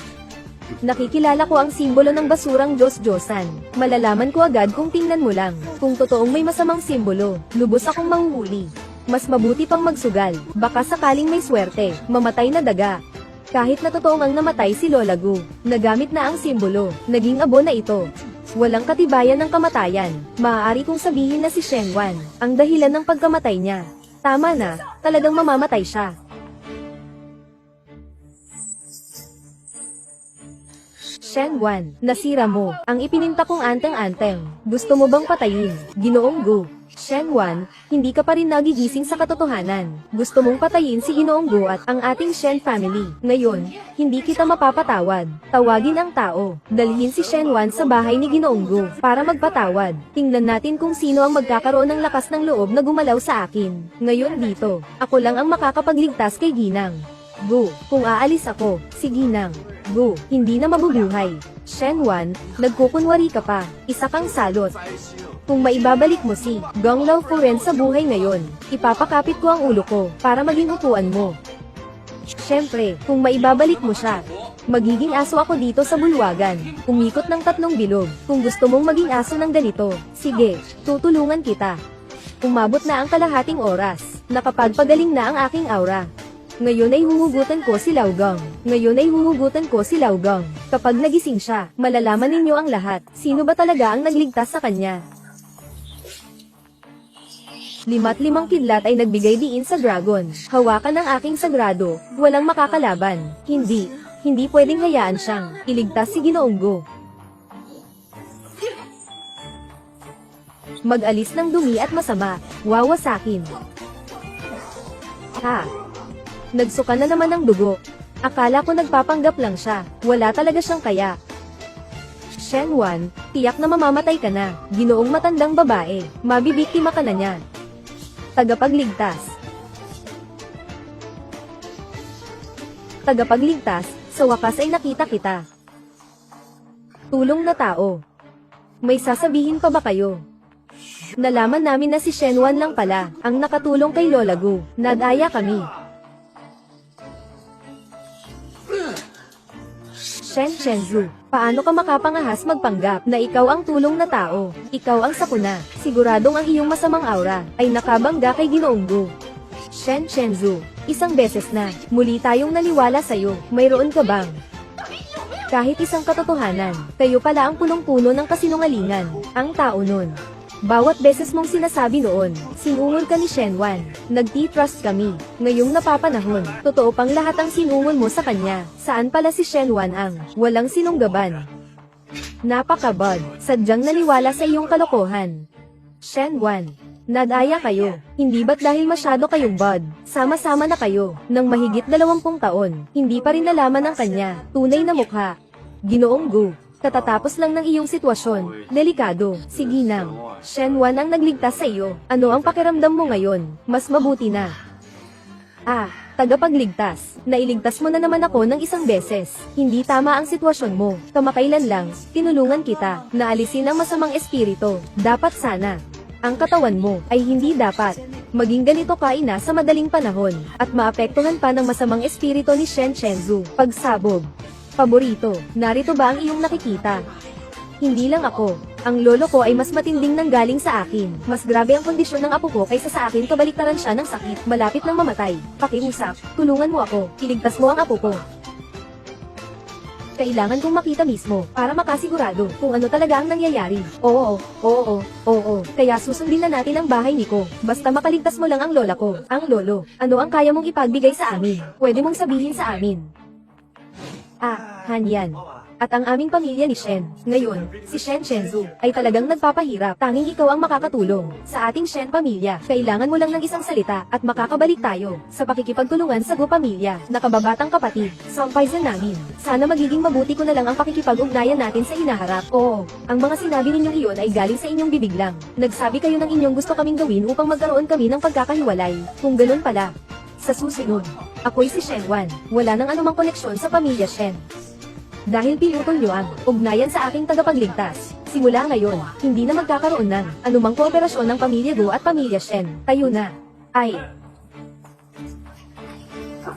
Nakikilala ko ang simbolo ng basurang Diyos-Diyosan. Malalaman ko agad kung tingnan mo lang. Kung totoong may masamang simbolo, lubos akong mahuhuli. Mas mabuti pang magsugal. Baka sakaling may swerte, mamatay na daga. Kahit na totoong ang namatay si Lola Gu, nagamit na ang simbolo, naging abo na ito. Walang katibayan ng kamatayan. Maaari kong sabihin na si Shenwan, ang dahilan ng pagkamatay niya. Tama na, talagang mamamatay siya. Shenwan, nasira mo. Ang ipininta kong anteng-anteng. Gusto mo bang patayin? Ginoong Gu. Shenwan, hindi ka pa rin nagigising sa katotohanan. Gusto mong patayin si Ginoong Gu at ang ating Shen family. Ngayon, hindi kita mapapatawad. Tawagin ang tao. Dalhin si Shenwan sa bahay ni Ginoong Gu para magpatawad. Tingnan natin kung sino ang magkakaroon ng lakas ng loob na gumalaw sa akin. Ngayon dito, ako lang ang makakapagligtas kay Ginang Gu. Kung aalis ako, si Ginang Gu, hindi na mabubuhay. Shenwan, nagkukunwari ka pa. Isa kang salot. Kung maibabalik mo si Gonglao Furen sa buhay ngayon, ipapakapit ko ang ulo ko para maging upuan mo. Siyempre, kung maibabalik mo siya, magiging aso ako dito sa bulwagan. Umikot ng 3 bilog. Kung gusto mong maging aso ng ganito, sige, tutulungan kita. Umabot na ang kalahating oras. Nakapagpagaling na ang aking aura. Ngayon ay huhugutan ko si Laogong. Ngayon ay huhugutan ko si Laogong. Kapag nagising siya, malalaman ninyo ang lahat. Sino ba talaga ang nagligtas sa kanya? 5 kidlat ay nagbigay diin sa dragon. Hawakan ang aking sagrado. Walang makakalaban. Hindi pwedeng hayaan siyang iligtas si Ginoong Gu. Mag-alis ng dumi at masama. Wawasakin. Ha? Nagsuka na naman ng dugo. Akala ko nagpapanggap lang siya. Wala talaga siyang kaya. Shenwan, tiyak na mamamatay ka na. Ginoong matandang babae. Mabibiktima ka na niya. Tagapagligtas. Tagapagligtas, sa wakas ay nakita kita. Tulong na tao. May sasabihin pa ba kayo? Nalaman namin na si Shenwan lang pala, ang nakatulong kay Lola Gu. Nag-aya kami. Shenzu, paano ka makapangahas magpanggap na ikaw ang tulong na tao? Ikaw ang sakuna. Siguradong ang iyong masamang aura ay nakabangga kay Ginoong Gu. Shenzu, isang beses na, muli tayong naniwala sa'yo. Mayroon ka bang kahit isang katotohanan? Kayo pala ang punong-puno ng kasinungalingan. Ang tao nun. Bawat beses mong sinasabi noon, sinungol ka ni Shenwan. Nagti-trust kami. Ngayong napapanahon, totoo pang lahat ang sinungol mo sa kanya. Saan pala si Shenwan ang walang sinunggaban? Napakabad. Sadyang naniwala sa iyong kalokohan. Shenwan, nag-aya kayo. Hindi ba't dahil masyado kayong bad? Sama-sama na kayo. Nang mahigit 20 taon, hindi pa rin nalaman ang kanya tunay na mukha. Ginoong Gu. Katatapos lang ng iyong sitwasyon. Delikado. Si Ginang Shenwan ang nagligtas sa iyo. Ano ang pakiramdam mo ngayon? Mas mabuti na. Tagapagligtas. Nailigtas mo na naman ako ng isang beses. Hindi tama ang sitwasyon mo. Kamakailan lang, tinulungan kita na alisin ang masamang espiritu. Dapat sana ang katawan mo ay hindi dapat maging ganito ka ina sa madaling panahon, at maapektuhan pa ng masamang espiritu ni Shen Chenzu. Pagsabog. Paborito, narito ba ang iyong nakikita? Hindi lang ako. Ang lolo ko ay mas matinding nang galing sa akin. Mas grabe ang kondisyon ng apo ko kaysa sa akin, kabaliktaran siya ng sakit, malapit ng mamatay. Pakiusap, tulungan mo ako, iligtas mo ang apo ko. Kailangan kong makita mismo, para makasigurado, kung ano talaga ang nangyayari. Oo. Kaya susundin na natin ang bahay ni ko. Basta makaligtas mo lang ang lola ko. Ang lolo, ano ang kaya mong ipagbigay sa amin? Pwede mong sabihin sa amin. Han yan. At ang aming pamilya ni Shen. Ngayon, si Shen Chenzu, ay talagang nagpapahirap. Tanging ikaw ang makakatulong. Sa ating Shen pamilya, kailangan mo lang ng isang salita, at makakabalik tayo, sa pakikipagtulungan sa Gu pamilya, nakababatang kapatid, sampaysan namin. Sana magiging mabuti ko na lang ang pakikipag-ugnayan natin sa hinaharap. Oo, ang mga sinabi ninyong iyon ay galing sa inyong bibig lang. Nagsabi kayo ng inyong gusto kaming gawin upang magkaroon kami ng pagkakahiwalay. Kung ganun pala. Sa susunod, ako'y si Shen Wan. Wala nang anumang koneksyon sa pamilya Shen. Dahil pinutol niyo ang ugnayan sa aking tagapagligtas, simula ngayon, hindi na magkakaroon ng anumang kooperasyon ng pamilya Gu at pamilya Shen. Tayo na.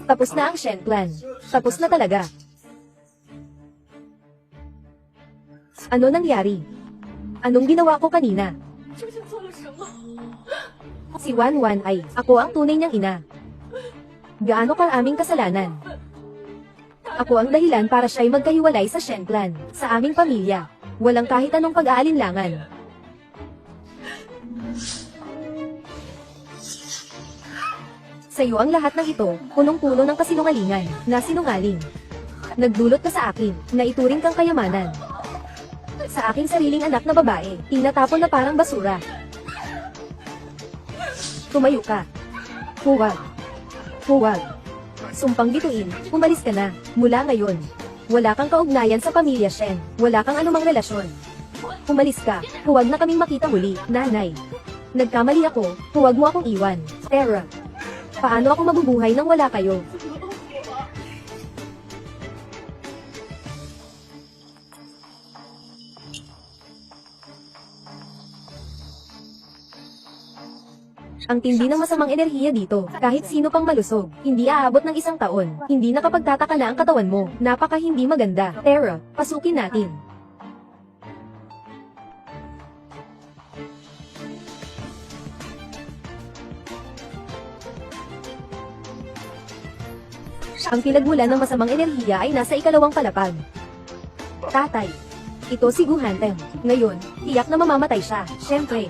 Tapos na ang Shen Clan. Tapos na talaga. Ano nangyari? Anong ginawa ko kanina? Si Wan Wan ay, ako ang tunay niyang ina. Gaano karaming kasalanan? Ako ang dahilan para siya'y magkahiwalay sa Shen Clan, sa aming pamilya. Walang kahit anong pag-aalinlangan. Sa iyo ang lahat ng ito, punong-puno ng kasinungalingan, na sinungaling. Nagdulot ka sa akin, na ituring kang kayamanan. Sa aking sariling anak na babae, tinatapon na parang basura. Tumayo ka. Huwag. Sumpang bituin, umalis ka na. Mula ngayon, wala kang kaugnayan sa pamilya Shen. Wala kang anumang relasyon. Umalis ka, huwag na kaming makita muli, nanay. Nagkamali ako, huwag mo akong iwan. Terra. Paano ako mabubuhay nang wala kayo? Ang tindi ng masamang enerhiya dito, kahit sino pang malusog, hindi aabot ng 1 taon. Hindi nakapagtataka na ang katawan mo, napaka hindi maganda. Terra, pasukin natin. Ang pinagmulan ng masamang enerhiya ay nasa 2 palapag. Tatay. Ito si Gu Hanteng. Ngayon, tiyak na mamamatay siya, syempre.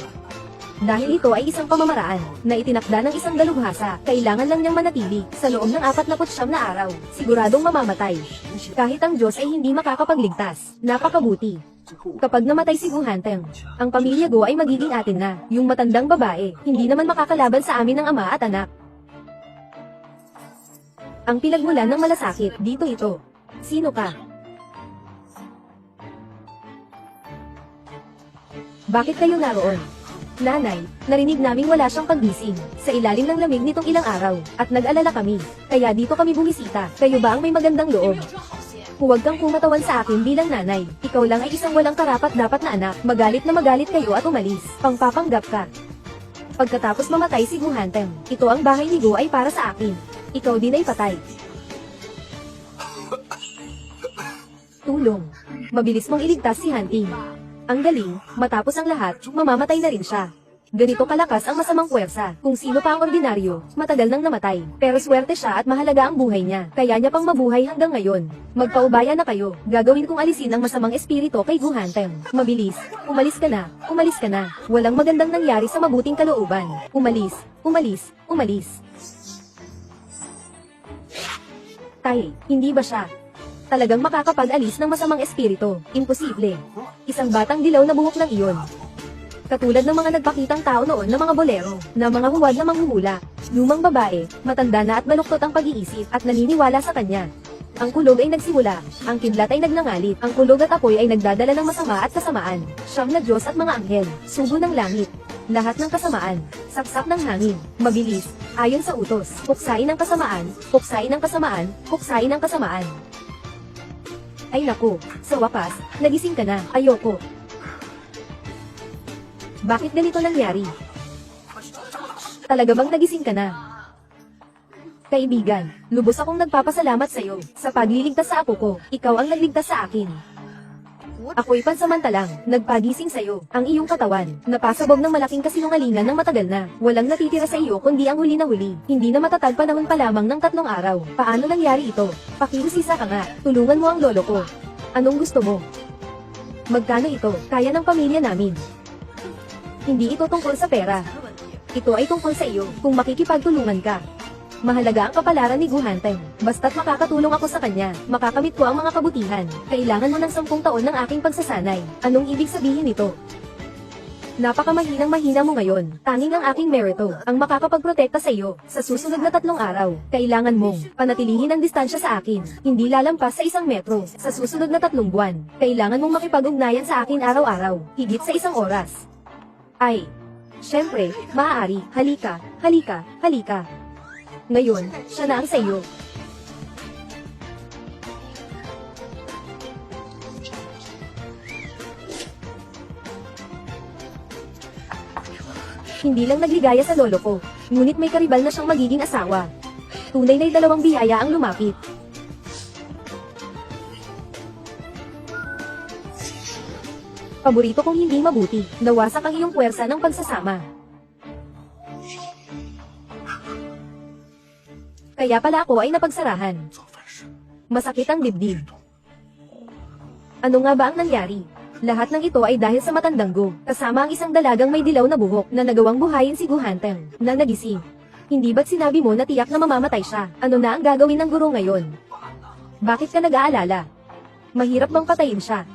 Dahil ito ay isang pamamaraan, na itinakda ng isang dalubhasa, kailangan lang niyang manatili, sa loob ng 49 na araw, siguradong mamamatay. Kahit ang Diyos ay hindi makakapagligtas, napakabuti. Kapag namatay si Gu Hanteng, ang pamilya Gu ay magiging atin na, yung matandang babae, hindi naman makakalaban sa amin ng ama at anak. Ang pinagmulan ng malasakit, dito ito. Sino ka? Bakit kayo naroon? Nanay, narinig naming wala siyang paggising, sa ilalim ng lamig nitong ilang araw, at nag-alala kami, kaya dito kami bumisita. Kayo ba ang may magandang loob? Huwag kang kumatawan sa akin bilang nanay, ikaw lang ay isang walang karapat-dapat na anak, magalit na magalit kayo at umalis, pangpapanggap ka. Pagkatapos mamatay si Gu Hanteng, ito ang bahay ni Gu ay para sa akin, ikaw din ay patay. Tulong. Mabilis mong iligtas si Hunting. Ang galing, matapos ang lahat, mamamatay na rin siya. Ganito kalakas ang masamang puwersa, kung sino pa ang ordinaryo, matagal nang namatay. Pero swerte siya at mahalaga ang buhay niya, kaya niya pang mabuhay hanggang ngayon. Magpaubaya na kayo, gagawin kong alisin ang masamang espiritu kay Gu Hanteng. Mabilis, umalis ka na. Walang magandang nangyari sa mabuting kalooban. Umalis. Tay, hindi ba siya talagang makakapag-alis ng masamang espiritu? Imposible. Isang batang dilaw na buhok lang iyon. Katulad ng mga nagpakitang tao noon na mga bolero, na mga huwad na manghuhula. Lumang babae, matanda na at baluktot ang pag-iisip at naniniwala sa kanya. Ang kulog ay nagsimula, ang kidlat ay nagnangalit, ang kulog at apoy ay nagdadala ng masama at kasamaan. Siyam na Diyos at mga anghel, sugo ng langit. Lahat ng kasamaan, saksak ng hangin, mabilis, ayon sa utos, puksain ang kasamaan, puksain ang kasamaan, puksain ang kasamaan. Ay naku, sa wakas, nagising ka na, ayoko. Bakit ganito nangyari? Talaga bang nagising ka na? Kaibigan, lubos akong nagpapasalamat sa'yo sa pagliligtas sa apo ko. Ikaw ang nagligtas sa akin. Ako'y pansamantalang nagpagising sa'yo. Ang iyong katawan, napasabog ng malaking kasinungalingan ng matagal na. Walang natitira sa iyo kundi ang huli na huli. Hindi na matatag panahon pa lamang ng 3 araw. Paano nangyari ito? Pakiusisa ka nga. Tulungan mo ang lolo ko. Anong gusto mo? Magkano ito? Kaya ng pamilya namin. Hindi ito tungkol sa pera. Ito ay tungkol sa iyo kung makikipagtulungan ka. Mahalaga ang kapalaran ni Guhanteng. Basta't makakatulong ako sa kanya, makakamit ko ang mga kabutihan. Kailangan mo ng 10 taon ng aking pagsasanay. Anong ibig sabihin nito? Napakamahinang-mahina mo ngayon. Tanging ang aking merito ang makakapagprotekta sa iyo sa susunod na 3 araw. Kailangan mong panatilihin ang distansya sa akin. Hindi lalampas sa 1 metro. Sa susunod na 3 buwan, kailangan mong makipag-ugnayan sa akin araw-araw, higit sa 1 oras. Ay, syempre, maaari. Halika, halika, halika. Ngayon, siya na ang sa iyo. Hindi lang nagligaya sa lolo ko, ngunit may karibal na siyang magiging asawa. Tunay na'y 2 biyaya ang lumapit. Paborito kong hindi mabuti, nawasak ang iyong puwersa ng pagsasama. Kaya pala ako ay napagsarahan. Masakit ang dibdib. Ano nga ba ang nangyari? Lahat ng ito ay dahil sa matandang Go, kasama ang isang dalagang may dilaw na buhok na nagawang buhayin si Guhanteng, na nagising. Hindi ba't sinabi mo na tiyak na mamamatay siya? Ano na ang gagawin ng guro ngayon? Bakit ka nag-aalala? Mahirap bang patayin siya?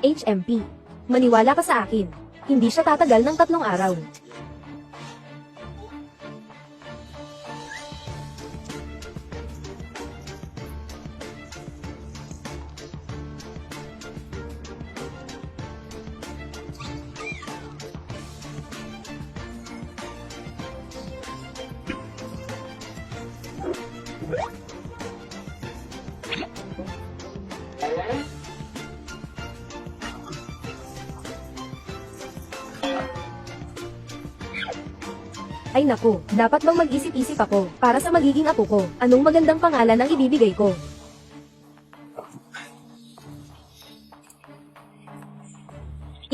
HMP. Maniwala ka sa akin. Hindi siya tatagal ng 3 araw. Ay naku, dapat bang mag-isip-isip ako para sa magiging apo ko? Anong magandang pangalan ang ibibigay ko?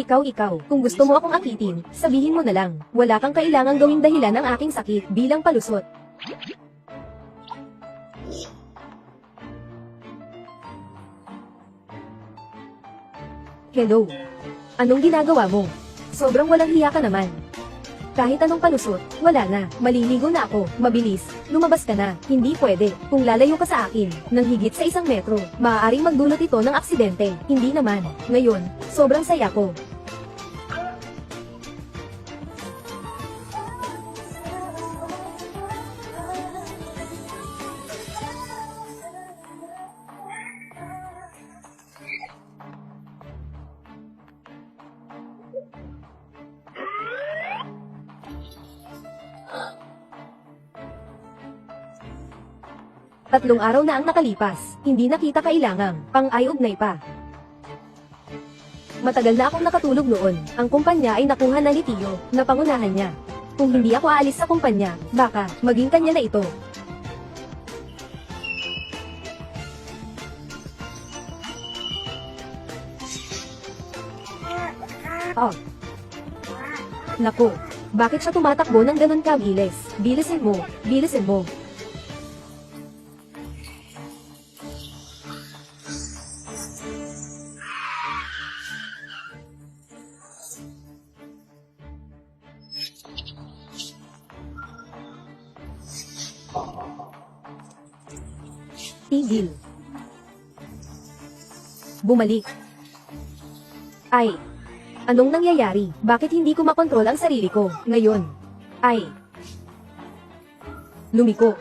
Ikaw, kung gusto mo akong akitin, sabihin mo na lang. Wala kang kailangang gawing dahilan ng aking sakit bilang palusot. Hello? Anong ginagawa mo? Sobrang walang hiya ka naman. Kahit anong palusot, wala na. Maliligo na ako. Mabilis. Lumabas ka na. Hindi pwede. Kung lalayo ka sa akin, ng higit sa 1 metro, maaaring magdulot ito ng aksidente. Hindi naman. Ngayon, sobrang saya ko. Tatlong araw na ang nakalipas, hindi nakita kailangang, pang-ay-ugnay pa. Matagal na akong nakatulog noon, ang kumpanya ay nakuha na ni Tio, na pangunahan niya. Kung hindi ako aalis sa kumpanya, baka, maging kanya na ito. Oh. Naku, bakit siya tumatakbo ng ganun kabilis? Bilisin mo, bilisin mo. Tigil. Bumalik. Ay. Anong nangyayari? Bakit hindi ko makontrol ang sarili ko? Ngayon. Ay. Lumiko.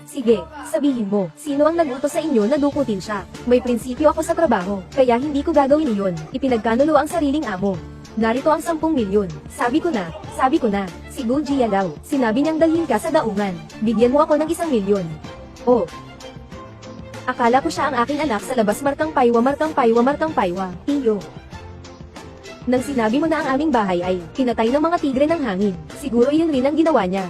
Sige, sabihin mo, sino ang nag-utos sa inyo na dukutin siya? May prinsipyo ako sa trabaho, kaya hindi ko gagawin iyon. Ipinagkanulo ang sariling amo. Narito ang 10 milyon. Sabi ko na. Si Gu Jialaw, sinabi niyang dalhin ka sa daungan. Bigyan mo ako ng 1 milyon. Oh. Akala ko siya ang aking anak sa labas markang paywa. Tiyo. Nang sinabi mo na ang aming bahay ay pinatay ng mga tigre ng hangin, siguro iyon rin ang ginawa niya.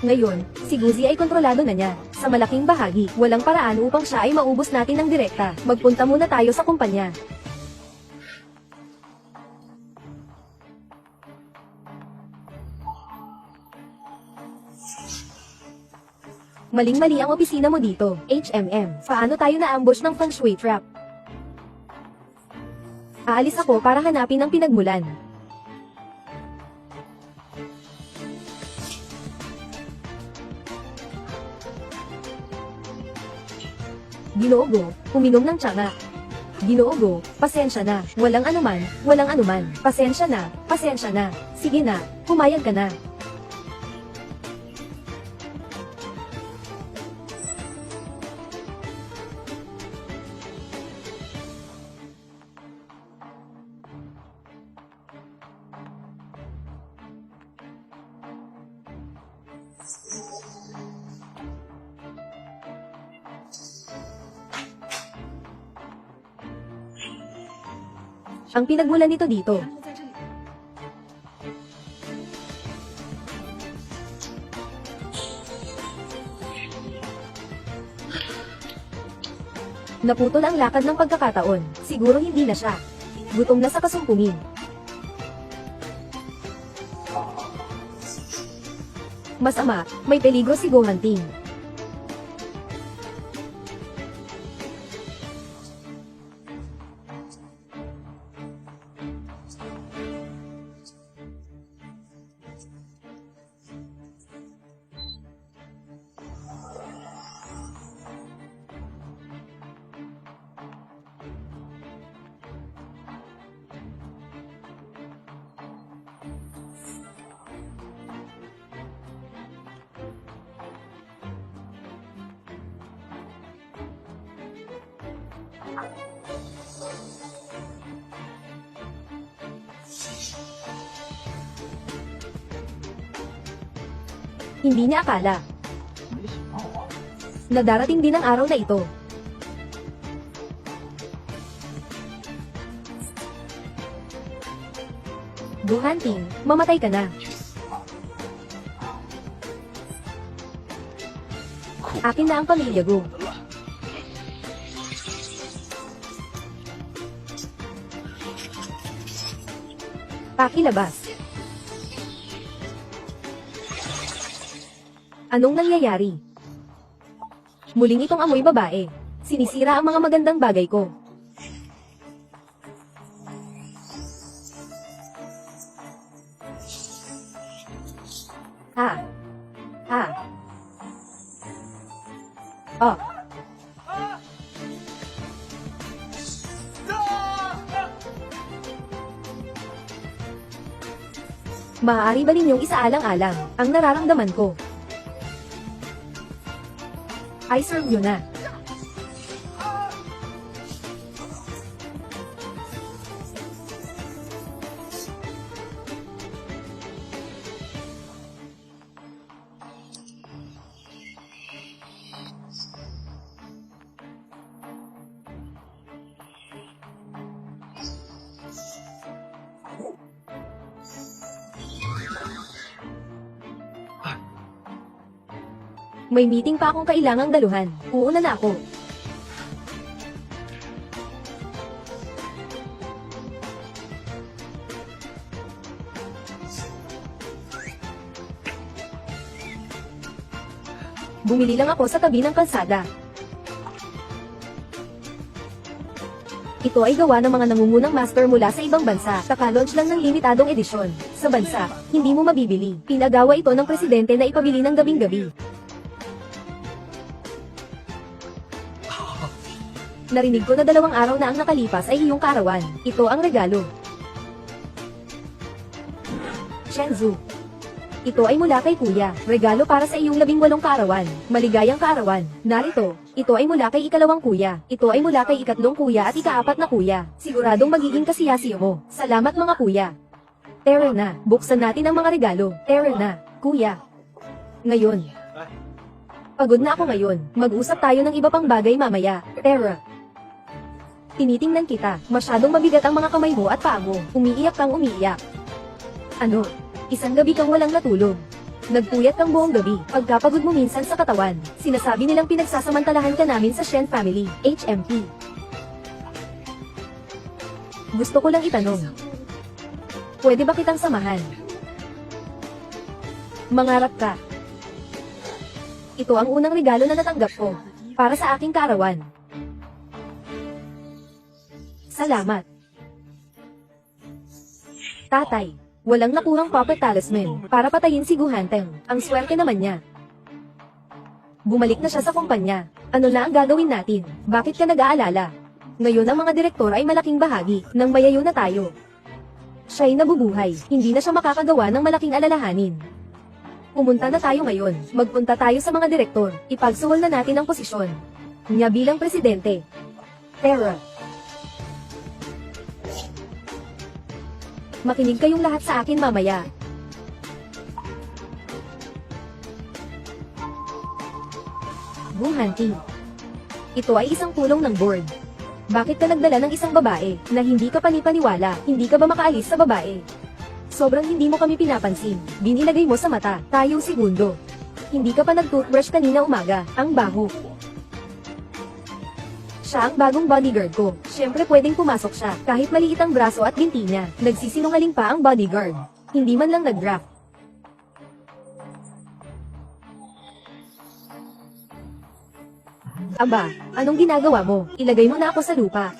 Ngayon, si Guzi ay kontrolado na niya. Sa malaking bahagi, walang paraan upang siya ay maubos natin ng direkta. Magpunta muna tayo sa kumpanya. Maling-mali ang opisina mo dito, HMM. Paano tayo na-ambush ng feng shui trap? Aalis ako para hanapin ang pinagmulan. Ginoogo, uminom ng tiyaga. Ginoogo, pasensya na. Walang anuman, walang anuman. Pasensya na, pasensya na. Sige na, pumayag ka na. Ang pinagmulan nito dito. Naputol ang lakad ng pagkakataon. Siguro hindi na siya. Gutom na sa kasumpungin. Masama, may peligro si Go Hunting. Hindi niya akala na darating din ang araw na ito. Go Hunting, mamatay ka na. Akin na ang pamilya Go. Pakilabas. Anong nangyayari? Muling itong amoy babae. Sinisira ang mga magandang bagay ko. Oh. Maaari ba ninyong isaalang-alang ang nararamdaman ko? I serve you na. May meeting pa akong kailangang daluhan. Uuna na ako. Bumili lang ako sa tabi ng kalsada. Ito ay gawa ng mga nangungunang master mula sa ibang bansa. Kaka-launch lang ng limitadong edisyon. Sa bansa, hindi mo mabibili. Pinagawa ito ng presidente na ipabili ng gabing-gabi. Narinig ko na 2 araw na ang nakalipas ay iyong kaarawan. Ito ang regalo. Shenzhou. Ito ay mula kay Kuya. Regalo para sa iyong 18 kaarawan. Maligayang kaarawan. Narito. Ito ay mula kay ikalawang kuya. Ito ay mula kay ikatlong kuya at ika-4 na kuya. Siguradong magiging kasiyasiyo mo. Salamat mga kuya. Tara na. Buksan natin ang mga regalo. Tara na. Kuya. Ngayon. Pagod na ako ngayon. Mag-usap tayo ng iba pang bagay mamaya. Tara. Tinitingnan kita, masyadong mabigat ang mga kamay mo at paa mo. Umiiyak kang umiiyak. Ano? Isang gabi kang walang natulog. Nagpuyat kang buong gabi, pagkapagod mo minsan sa katawan. Sinasabi nilang pinagsasamantalahan ka namin sa Shen family, HMP. Gusto ko lang itanong. Pwede ba kitang samahan? Mangarap ka. Ito ang unang regalo na natanggap ko, para sa aking kaarawan. Salamat. Tatay, walang nakuhang puppet talisman para patayin si Guhanteng. Ang swerte naman niya. Bumalik na siya sa kumpanya. Ano na ang gagawin natin? Bakit ka nag-aalala? Ngayon ang mga direktor ay malaking bahagi ng bayayo na tayo. Siya'y nabubuhay, hindi na siya makakagawa ng malaking alalahanin. Pumunta na tayo ngayon, magpunta tayo sa mga direktor, ipagsuwal na natin ang posisyon niya bilang presidente. Terra. Makinig kayong lahat sa akin mamaya. Guhanti. Ito ay isang tulong ng board. Bakit ka nagdala ng isang babae na hindi ka panipaniwala? Hindi ka ba makaalis sa babae? Sobrang hindi mo kami pinapansin. Binilagay mo sa mata, tayong segundo. Hindi ka pa nag-toothbrush kanina umaga, ang baho. Siya ang bagong bodyguard ko. Siyempre pwedeng pumasok siya, kahit maliit ang braso at binti niya. Nagsisinungaling pa ang bodyguard. Hindi man lang nag-draft. Aba, anong ginagawa mo? Ilagay mo na ako sa lupa.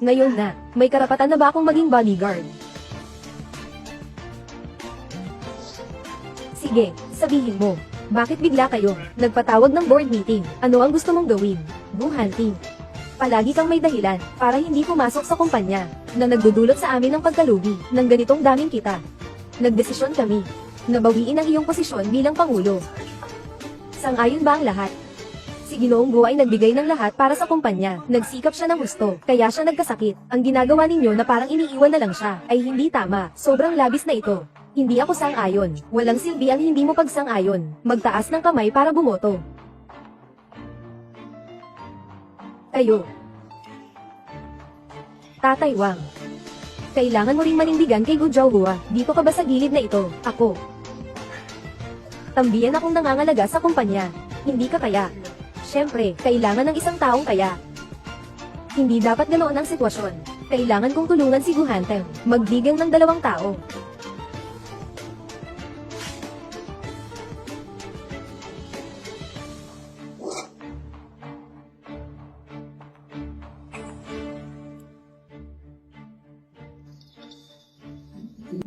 Ngayon na, may karapatan na ba akong maging bodyguard? Sige, sabihin mo. Bakit bigla kayo nagpatawag ng board meeting? Ano ang gusto mong gawin? Guhanti. Palagi kang may dahilan para hindi pumasok sa kumpanya na nagdudulot sa amin ng pagkalugi ng ganitong daming kita. Nagdesisyon kami na bawiin ang iyong posisyon bilang Pangulo. Sang-ayon ba ang lahat? Si Ginoong Go ay nagbigay ng lahat para sa kumpanya. Nagsikap siya ng gusto, kaya siya nagkasakit. Ang ginagawa ninyo na parang iniiwan na lang siya, ay hindi tama. Sobrang labis na ito. Hindi ako sang-ayon. Walang silbi ang hindi mo pagsang-ayon. Magtaas ng kamay para bumoto. Kayo. Tatay Wang. Kailangan mo ring manindigan kay Gu Zhouhua. Dito ka ba sa gilid na ito? Ako. Tambiyan akong nangangalaga sa kumpanya. Hindi ka kaya. Siyempre, kailangan ng isang taong kaya. Hindi dapat ganoon ang sitwasyon. Kailangan kong tulungan si Guhanteng. Magdigang ng 2 tao.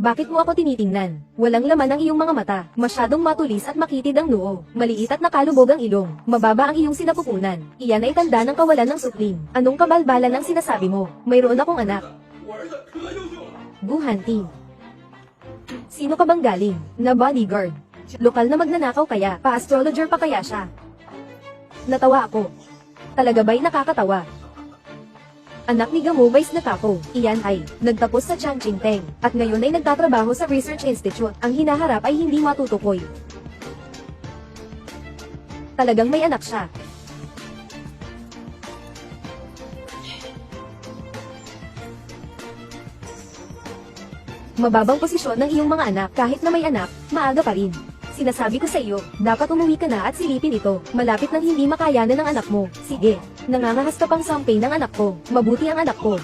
Bakit mo ako tinitingnan? Walang laman ang iyong mga mata, masyadong matulis at makitid ang noo, maliit at nakalubog ang ilong, mababa ang iyong sinapupunan. Iyan ay tanda ng kawalan ng supling. Anong kabalbalan ang sinasabi mo? Mayroon akong anak. Guhanti. Sino ka bang galing? Na bodyguard. Lokal na magnanakaw kaya? Pa-astrologer pa kaya siya? Natawa ako. Talaga ba'y nakakatawa? Anak ni Gamu Vice Nakapo, iyan ay nagtapos sa Changchingteng at ngayon ay nagtatrabaho sa Research Institute. Ang hinaharap ay hindi matutukoy. Talagang may anak siya. Mababang posisyon ng iyong mga anak kahit na may anak, maaga pa rin. Sinasabi ko sa iyo, dapat umuwi ka na at silipin ito. Malapit nang hindi makayanan ng anak mo. Sige, nangangahas ka pang sampay ng anak ko. Mabuti ang anak ko.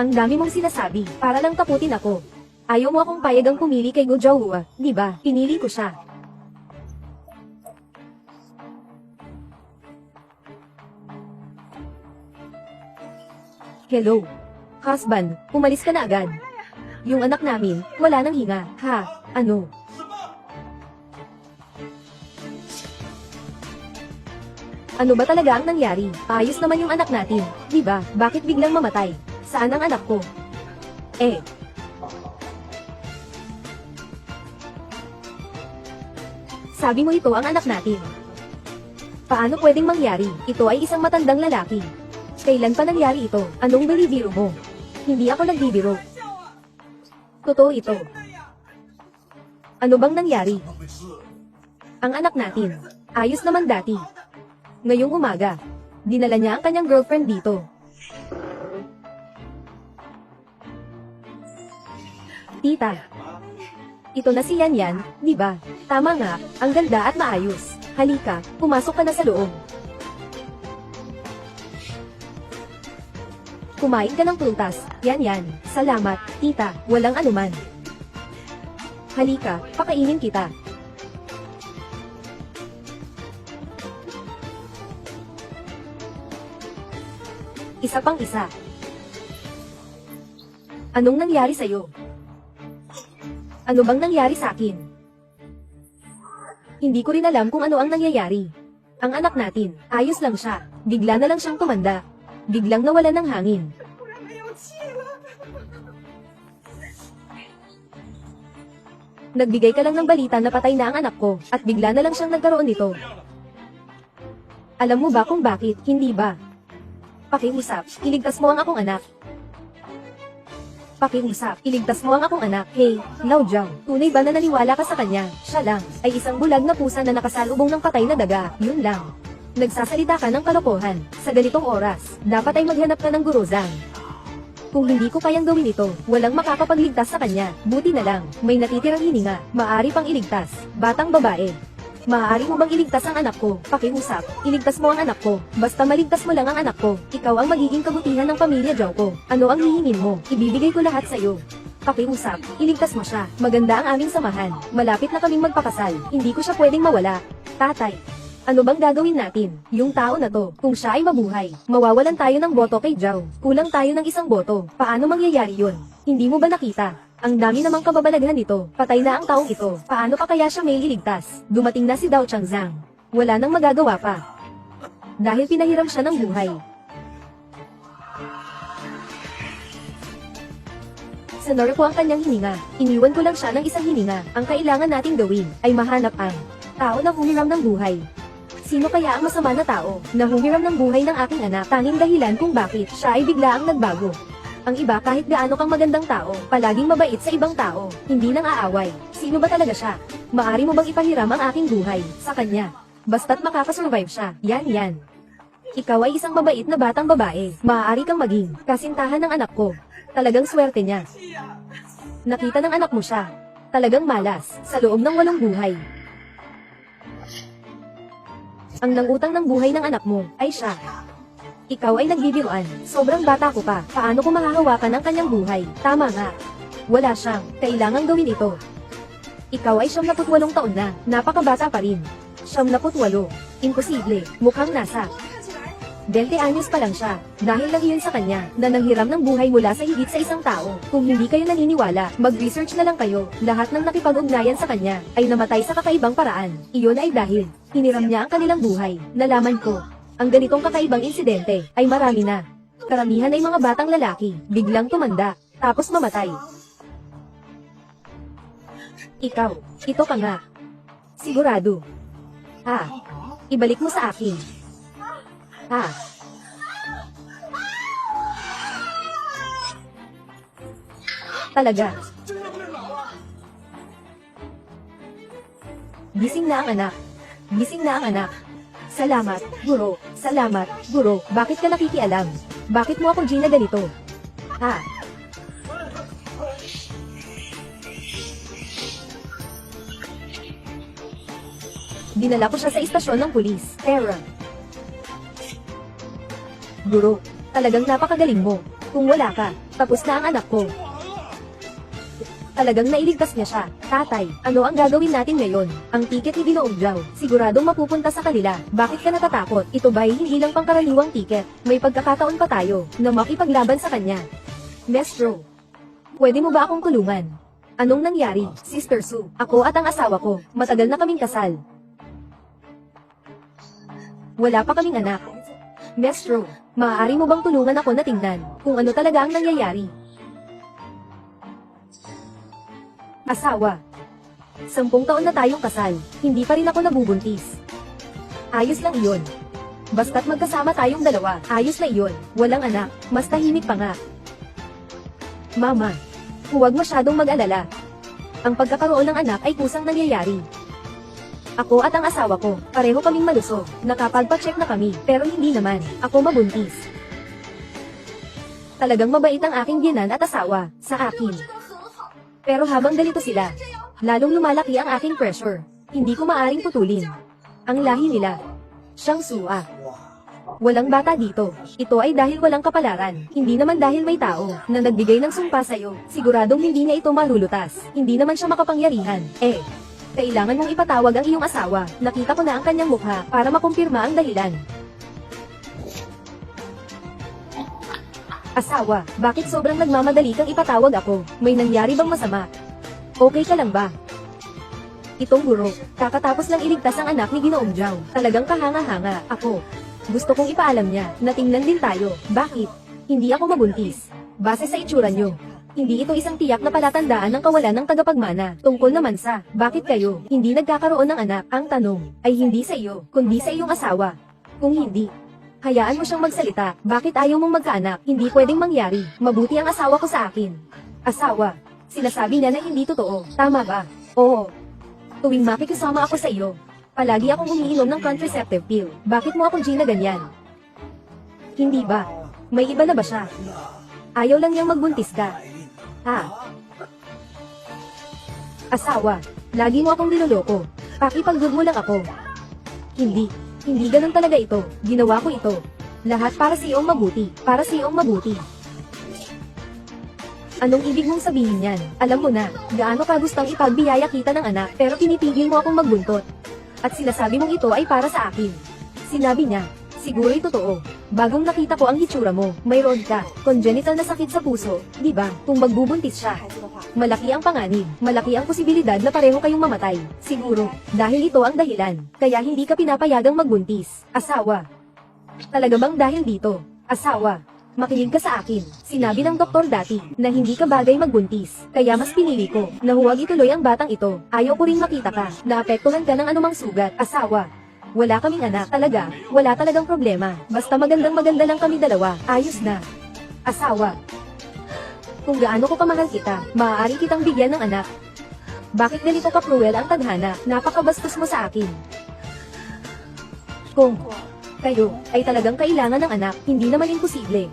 Ang dami mong sinasabi, para lang taputin ako. Ayaw mo akong payagang pumili kay Gu Zhouhua, di ba? Pinili ko siya. Hello. Husband, umalis ka na agad. Yung anak namin, wala nang hinga. Ha? Ano? Ano ba talaga ang nangyari? Ayos naman yung anak natin, di ba? Bakit biglang mamatay? Saan ang anak ko? Sabi mo ito ang anak natin. Paano pwedeng mangyari? Ito ay isang matandang lalaki. Kailan pa nangyari ito? Anong binibiro mo? Hindi ako nagbibiro. Totoo ito. Ano bang nangyari? Ang anak natin. Ayos naman dati. Ngayong umaga, dinala niya ang kanyang girlfriend dito. Tita. Ito na si Yan Yan, di ba? Tama nga, ang ganda at maayos. Halika, pumasok ka na sa loob. Kumain ka ng prutas, Yan Yan. Salamat, tita, walang anuman. Halika, pakainin kita. Isa pang isa. Anong nangyari sa'yo? Ano bang nangyari sa akin? Hindi ko rin alam kung ano ang nangyayari. Ang anak natin, ayos lang siya. Bigla na lang siyang tumanda. Biglang nawala ng hangin. Nagbigay ka lang ng balita na patay na ang anak ko, at bigla na lang siyang nagkaroon nito. Alam mo ba kung bakit, hindi ba? Pakiusap, iligtas mo ang akong anak. Pakiusap, iligtas mo ang akong anak. Hey, Lao Jiao, tunay ba na naniwala ka sa kanya? Siya lang, ay isang bulag na pusa na nakasalubong ng patay na daga, yun lang. Nagsasalita ka ng kalokohan. Sa ganitong oras, dapat ay maghanap ka ng guruzang. Kung hindi ko kayang gawin ito, walang makakapagligtas sa kanya. Buti na lang, may natitirang hininga, maaari pang iligtas. Batang babae. Maaari mo bang iligtas ang anak ko? Pakiusap, iligtas mo ang anak ko. Basta maligtas mo lang ang anak ko. Ikaw ang magiging kabutihan ng pamilya Jiao ko. Ano ang hihingin mo? Ibibigay ko lahat sa iyo. Pakiusap, iligtas mo siya. Maganda ang aming samahan. Malapit na kaming magpakasal. Hindi ko siya pwedeng mawala. Tatay, ano bang gagawin natin? Yung tao na to, kung siya ay mabuhay, mawawalan tayo ng boto kay Jiao. Kulang tayo ng isang boto. Paano mangyayari yun? Hindi mo ba nakita? Ang dami namang kababalaghan nito. Patay na ang taong ito. Paano pa kaya siya may iligtas? Dumating na si Dao Changzang. Wala nang magagawa pa. Dahil pinahiram siya ng buhay. Sinore ko ang kanyang hininga. Iniwan ko lang siya ng isang hininga. Ang kailangan nating gawin ay mahanap ang tao na humiram ng buhay. Sino kaya ang masama na tao na humiram ng buhay ng aking anak? Tanging dahilan kung bakit siya ay bigla ang nagbago. Ang iba kahit gaano kang magandang tao, palaging mabait sa ibang tao, hindi nang aaway. Sino ba talaga siya? Maari mo bang ipahiram ang aking buhay sa kanya? Basta't makakasurvive siya. Yan yan. Ikaw ay isang mabait na batang babae. Maaari kang maging kasintahan ng anak ko. Talagang swerte niya. Nakita ng anak mo siya. Talagang malas sa loob ng 8 buhay. Ang nangutang ng buhay ng anak mo ay siya. Ikaw ay nagbibiruan. Sobrang bata ko pa. Paano ko mahahawakan ang kanyang buhay? Tama nga. Wala siyang kailangang gawin ito. Ikaw ay 78 taon na. Napakabata pa rin. 78. Imposible. Mukhang nasa 20 anyos pa lang siya. Dahil lang iyon sa kanya na nanghiram ng buhay mula sa higit sa isang tao. Kung hindi kayo naniniwala, mag-research na lang kayo. Lahat ng nakipag-ugnayan sa kanya ay namatay sa kakaibang paraan. Iyon ay dahil hiniram niya ang kanilang buhay. Nalaman ko. Ang ganitong kakaibang insidente ay marami na. Karamihan ay mga batang lalaki, biglang tumanda, tapos mamatay. Ikaw, ito ka nga. Sigurado. Ibalik mo sa akin. Talaga. Gising na ang anak. Gising na ang anak. Salamat, guro. Salamat, guro. Bakit ka nakikialam? Bakit mo ako gina ganito? Dinala ko siya sa istasyon ng pulis. Tara. Guro, talagang napakagaling mo. Kung wala ka, tapos na ang anak ko. Talagang nailigtas niya siya. Tatay, ano ang gagawin natin ngayon? Ang tiket ni Ginoong Jiao, siguradong mapupunta sa kanila. Bakit ka natatakot? Ito ba'y hindi lang pangkaraniwang tiket? May pagkakataon pa tayo na makipaglaban sa kanya. Maestro, pwede mo ba akong tulungan? Anong nangyari, Sister Su? Ako at ang asawa ko, matagal na kaming kasal. Wala pa kaming anak. Maestro, maaari mo bang tulungan ako na tingnan kung ano talaga ang nangyayari? Asawa. 10 taon na tayong kasal, hindi pa rin ako nabubuntis. Ayos lang iyon. Basta't magkasama tayong dalawa, ayos na iyon. Walang anak, mas tahimik pa nga. Mama, huwag masyadong mag-alala. Ang pagkakaroon ng anak ay kusang nangyayari. Ako at ang asawa ko, pareho kaming malusog. Nakapagpa-check na kami, pero hindi naman. Ako mabuntis. Talagang mabait ang aking biyenan at asawa, sa akin. Pero habang ganito sila, lalong lumalaki ang aking pressure. Hindi ko maaring putulin. Ang lahi nila. Siyang Sua. Walang bata dito. Ito ay dahil walang kapalaran. Hindi naman dahil may tao na nagbigay ng sumpa sa'yo. Siguradong hindi niya ito malulutas. Hindi naman siya makapangyarihan. Kailangan mong ipatawag ang iyong asawa. Nakita ko na ang kanyang mukha para makumpirma ang dahilan. Asawa, bakit sobrang nagmamadali kang ipatawag ako? May nangyari bang masama? Okay ka lang ba? Itong guro, kakatapos lang iligtas ang anak ni Ginoong Zhao. Talagang kahanga-hanga. Ako. Gusto kong ipaalam niya na tingnan din tayo. Bakit? Hindi ako mabuntis. Base sa itsura niyo. Hindi ito isang tiyak na palatandaan ng kawalan ng tagapagmana. Tungkol naman sa, bakit kayo hindi nagkakaroon ng anak? Ang tanong ay hindi sa iyo, kundi sa iyong asawa. Kung hindi, hayaan mo siyang magsalita. Bakit ayaw mong magkaanak? Hindi pwedeng mangyari. Mabuti ang asawa ko sa akin. Asawa, sinasabi niya na hindi totoo. Tama ba? Oo. Tuwing makikisama ako sa iyo, palagi akong umiinom ng contraceptive pill. Bakit mo ako ginaganyan? Hindi ba? May iba na ba siya? Ayaw lang niyang magbuntis ka. Ha? Asawa, lagi mo akong niloloko. Pakipag-good mo lang ako. Hindi ganun talaga ito. Ginawa ko ito. Lahat para sa iyong mabuti. Para sa iyong mabuti. Anong ibig mong sabihin yan? Alam mo na, gaano ka gustang ipagbiyaya kita ng anak, pero pinipigil mo akong magbuntot. At sinasabi mong ito ay para sa akin. Sinabi niya, siguro'y totoo. Bagong nakita ko ang hitsura mo, mayroon ka, congenital na sakit sa puso, di ba? Kung magbubuntis siya. Malaki ang panganib, malaki ang posibilidad na pareho kayong mamatay. Siguro, dahil ito ang dahilan, kaya hindi ka pinapayagang magbuntis. Asawa. Talaga bang dahil dito? Asawa. Makinig ka sa akin. Sinabi ng doktor dati na hindi ka bagay magbuntis. Kaya mas pinili ko na huwag ituloy ang batang ito. Ayaw ko rin makita ka. Naapektuhan ka ng anumang sugat. Asawa. Wala kaming anak talaga. Wala talagang problema. Basta magandang-maganda lang kami dalawa. Ayos na. Asawa. Kung gaano ko kamahal kita, maaari kitang bigyan ng anak. Bakit ganito ka cruel ang tadhana? Napakabastos mo sa akin. Kung kayo ay talagang kailangan ng anak, hindi naman imposible.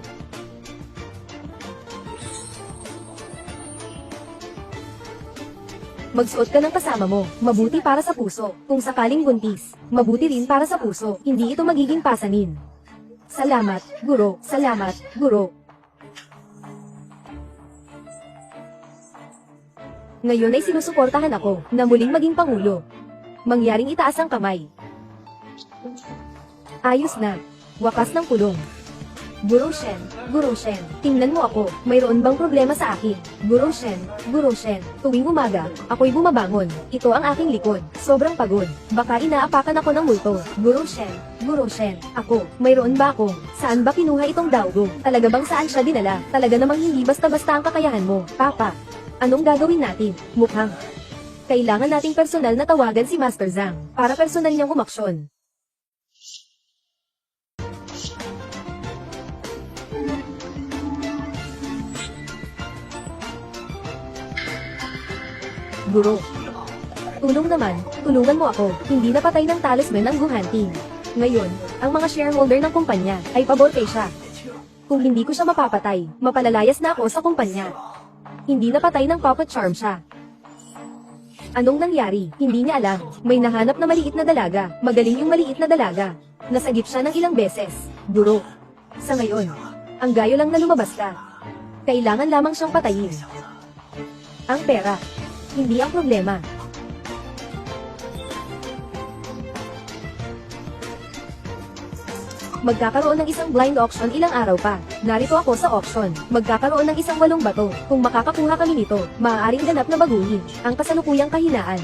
Magsuot ka ng kasama mo, mabuti para sa puso. Kung sakaling buntis, mabuti rin para sa puso. Hindi ito magiging pasanin. Salamat, guro. Salamat, guro. Ngayon ay sinusuportahan ako na muling maging pangulo. Mangyaring itaas ang kamay. Ayos na. Wakas ng pulong. Guro Shen, tingnan mo ako, mayroon bang problema sa akin? Guro Shen, tuwing umaga, ako'y bumabangon, ito ang aking likod, sobrang pagod, baka inaapakan ako ng multo. Guro Shen, ako, mayroon ba ako? Saan ba kinuha itong daugo? Talaga bang saan siya dinala? Talaga namang hindi basta-basta ang kakayahan mo, Papa. Anong gagawin natin? Mukhang kailangan nating personal na tawagan si Master Zhang, para personal niyang umaksyon. Guro. Tulungan mo ako, hindi napatay ng talisman ang Guhanting. Ngayon, ang mga shareholder ng kumpanya ay pabor kay siya. Kung hindi ko siya mapapatay, mapalalayas na ako sa kumpanya. Hindi napatay ng puppet charm siya. Anong nangyari? Hindi niya alam. May nahanap na maliit na dalaga. Magaling yung maliit na dalaga. Nasagip siya ng ilang beses. Guro. Sa ngayon, ang gayo lang na lumabas ka. Kailangan lamang siyang patayin. Ang pera. Hindi ang problema. Magkakaroon ng isang blind auction ilang araw pa. Narito ako sa auction. Magkakaroon ng isang 8 bato. Kung makakakuha kami nito, maaaring ganap na baguhin ang kasalukuyang kahinaan.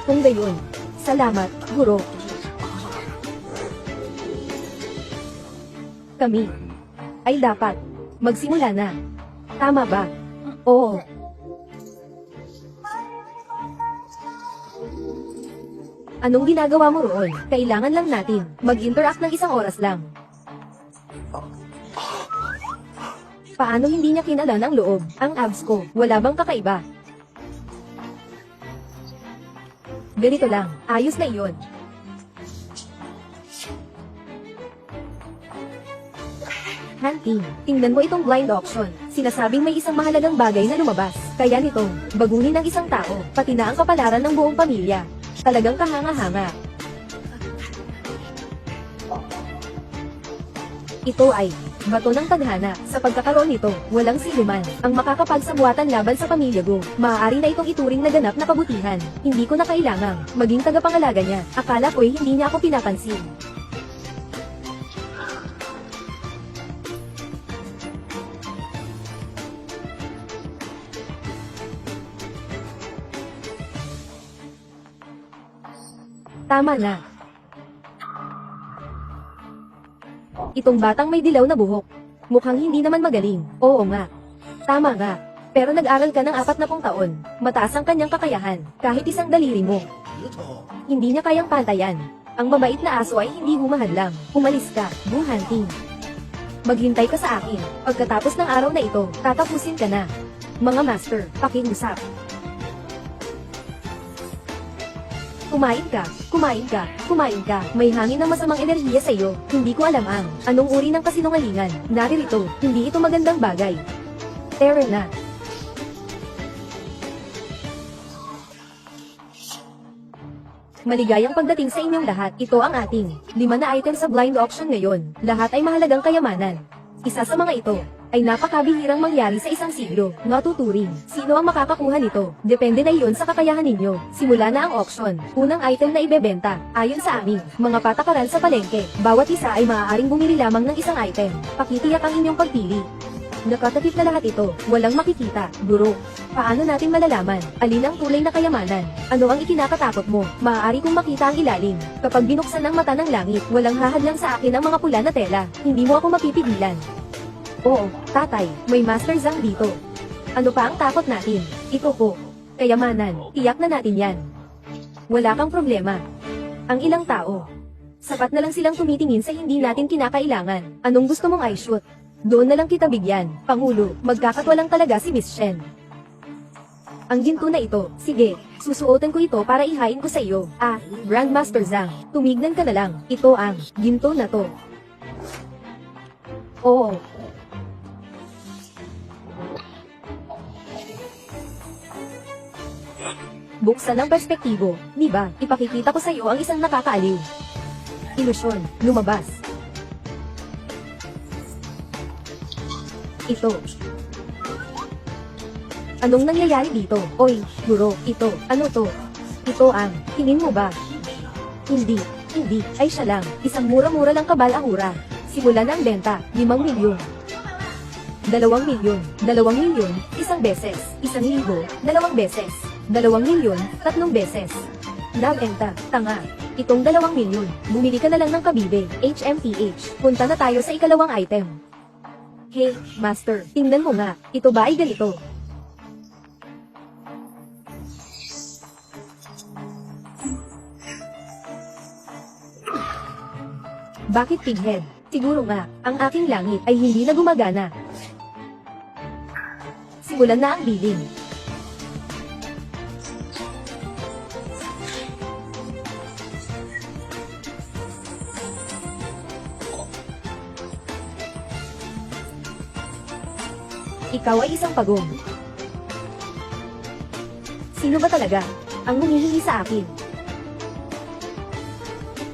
Kung gayon, salamat, guro. Kami ay dapat magsimula na. Tama ba? Oo. Anong ginagawa mo roon? Kailangan lang natin mag-interact ng 1 oras lang. Paano hindi niya kinala ng loob? Ang abs ko, wala bang kakaiba? Ganito lang, ayos na iyon. Hunting, tingnan mo itong blind auction. Sinasabing may isang mahalagang bagay na lumabas. Kaya nitong, baguhin ng isang tao, pati na ang kapalaran ng buong pamilya. Talagang kahanga-hanga. Ito ay, bato ng tadhana. Sa pagkakaroon nito, walang siluman ang makakapagsabuatan laban sa pamilya ko. Maaari na itong ituring na ganap na kabutihan. Hindi ko na kailangang maging tagapangalaga niya. Akala ko'y hindi niya ako pinapansin. Tama na. Itong batang may dilaw na buhok. Mukhang hindi naman magaling. Oo nga. Tama nga. Pero nag-aral ka ng 40 taon. Mataas ang kanyang kakayahan, kahit isang daliri mo. Hindi niya kayang pantayan. Ang mabait na aso ay hindi humahadlang. Umalis ka, Boo Hunting. Maghintay ka sa akin. Pagkatapos ng araw na ito, tatapusin ka na. Mga master, pakiusap. Kumain ka, kumain ka, kumain ka. May hangin ng masamang enerhiya sa iyo. Hindi ko alam ang anong uri ng kasinungalingan. Naririto, hindi ito magandang bagay. Terror na. Maligayang pagdating sa inyong lahat. Ito ang ating 5 na item sa blind auction ngayon. Lahat ay mahalagang kayamanan. Isa sa mga ito ay napakabihirang mangyari sa isang siglo. Matuturing, sino ang makakakuha nito? Depende na iyon sa kakayahan ninyo. Simula na ang auction. Unang item na ibebenta, ayon sa aming mga patakaran sa palengke. Bawat isa ay maaaring bumili lamang ng isang item. Pakitiyak ang inyong pagpili. Nakatakip na lahat ito, walang makikita. Guro, paano natin malalaman? Alin ang tunay na kayamanan? Ano ang ikinakatakot mo? Maaari kong makita ang ilalim. Kapag binuksan ang mata ng langit, walang hahadlang sa akin ang mga pula na tela. Hindi mo ako mapipigilan. Oo, tatay, may Master Zhang dito. Ano pa ang takot natin? Ito po. Kayamanan, tiyak na natin yan. Wala kang problema. Ang ilang tao. Sapat na lang silang tumitingin sa hindi natin kinakailangan. Anong gusto mong i-shoot? Doon na lang kita bigyan. Pangulo, magkakatwalang talaga si Miss Shen. Ang ginto na ito, sige, susuotan ko ito para ihain ko sa iyo. Ah, Grandmaster Zhang, tumignan ka na lang. Ito ang ginto na to. Oo. Buksan ang perspektibo, di ba? Ipakikita ko sa iyo ang isang nakakaaliw. Ilusyon, lumabas. Ito. Anong nangyayari dito? Oy, guro, ito, ano to? Ito ang, tingin mo ba? Hindi, ay siya lang, isang mura-mura lang kabal-ahura. Simula na ang benta, 5 milyon. 2 milyon, 2 milyon, isang beses, 1,000, 2 beses. 2 milyon, 3 beses. Nabenta, tanga. Itong 2 milyon, bumili ka na lang ng kabibe, HMPH. Punta na tayo sa ikalawang item. Hey, Master, tingnan mo nga, ito ba ay ganito? Bakit pighead? Siguro nga, ang aking langit ay hindi na gumagana. Simulan na ang bidding. Ikaw ay isang pagong. Sino ba talaga ang humihingi sa akin?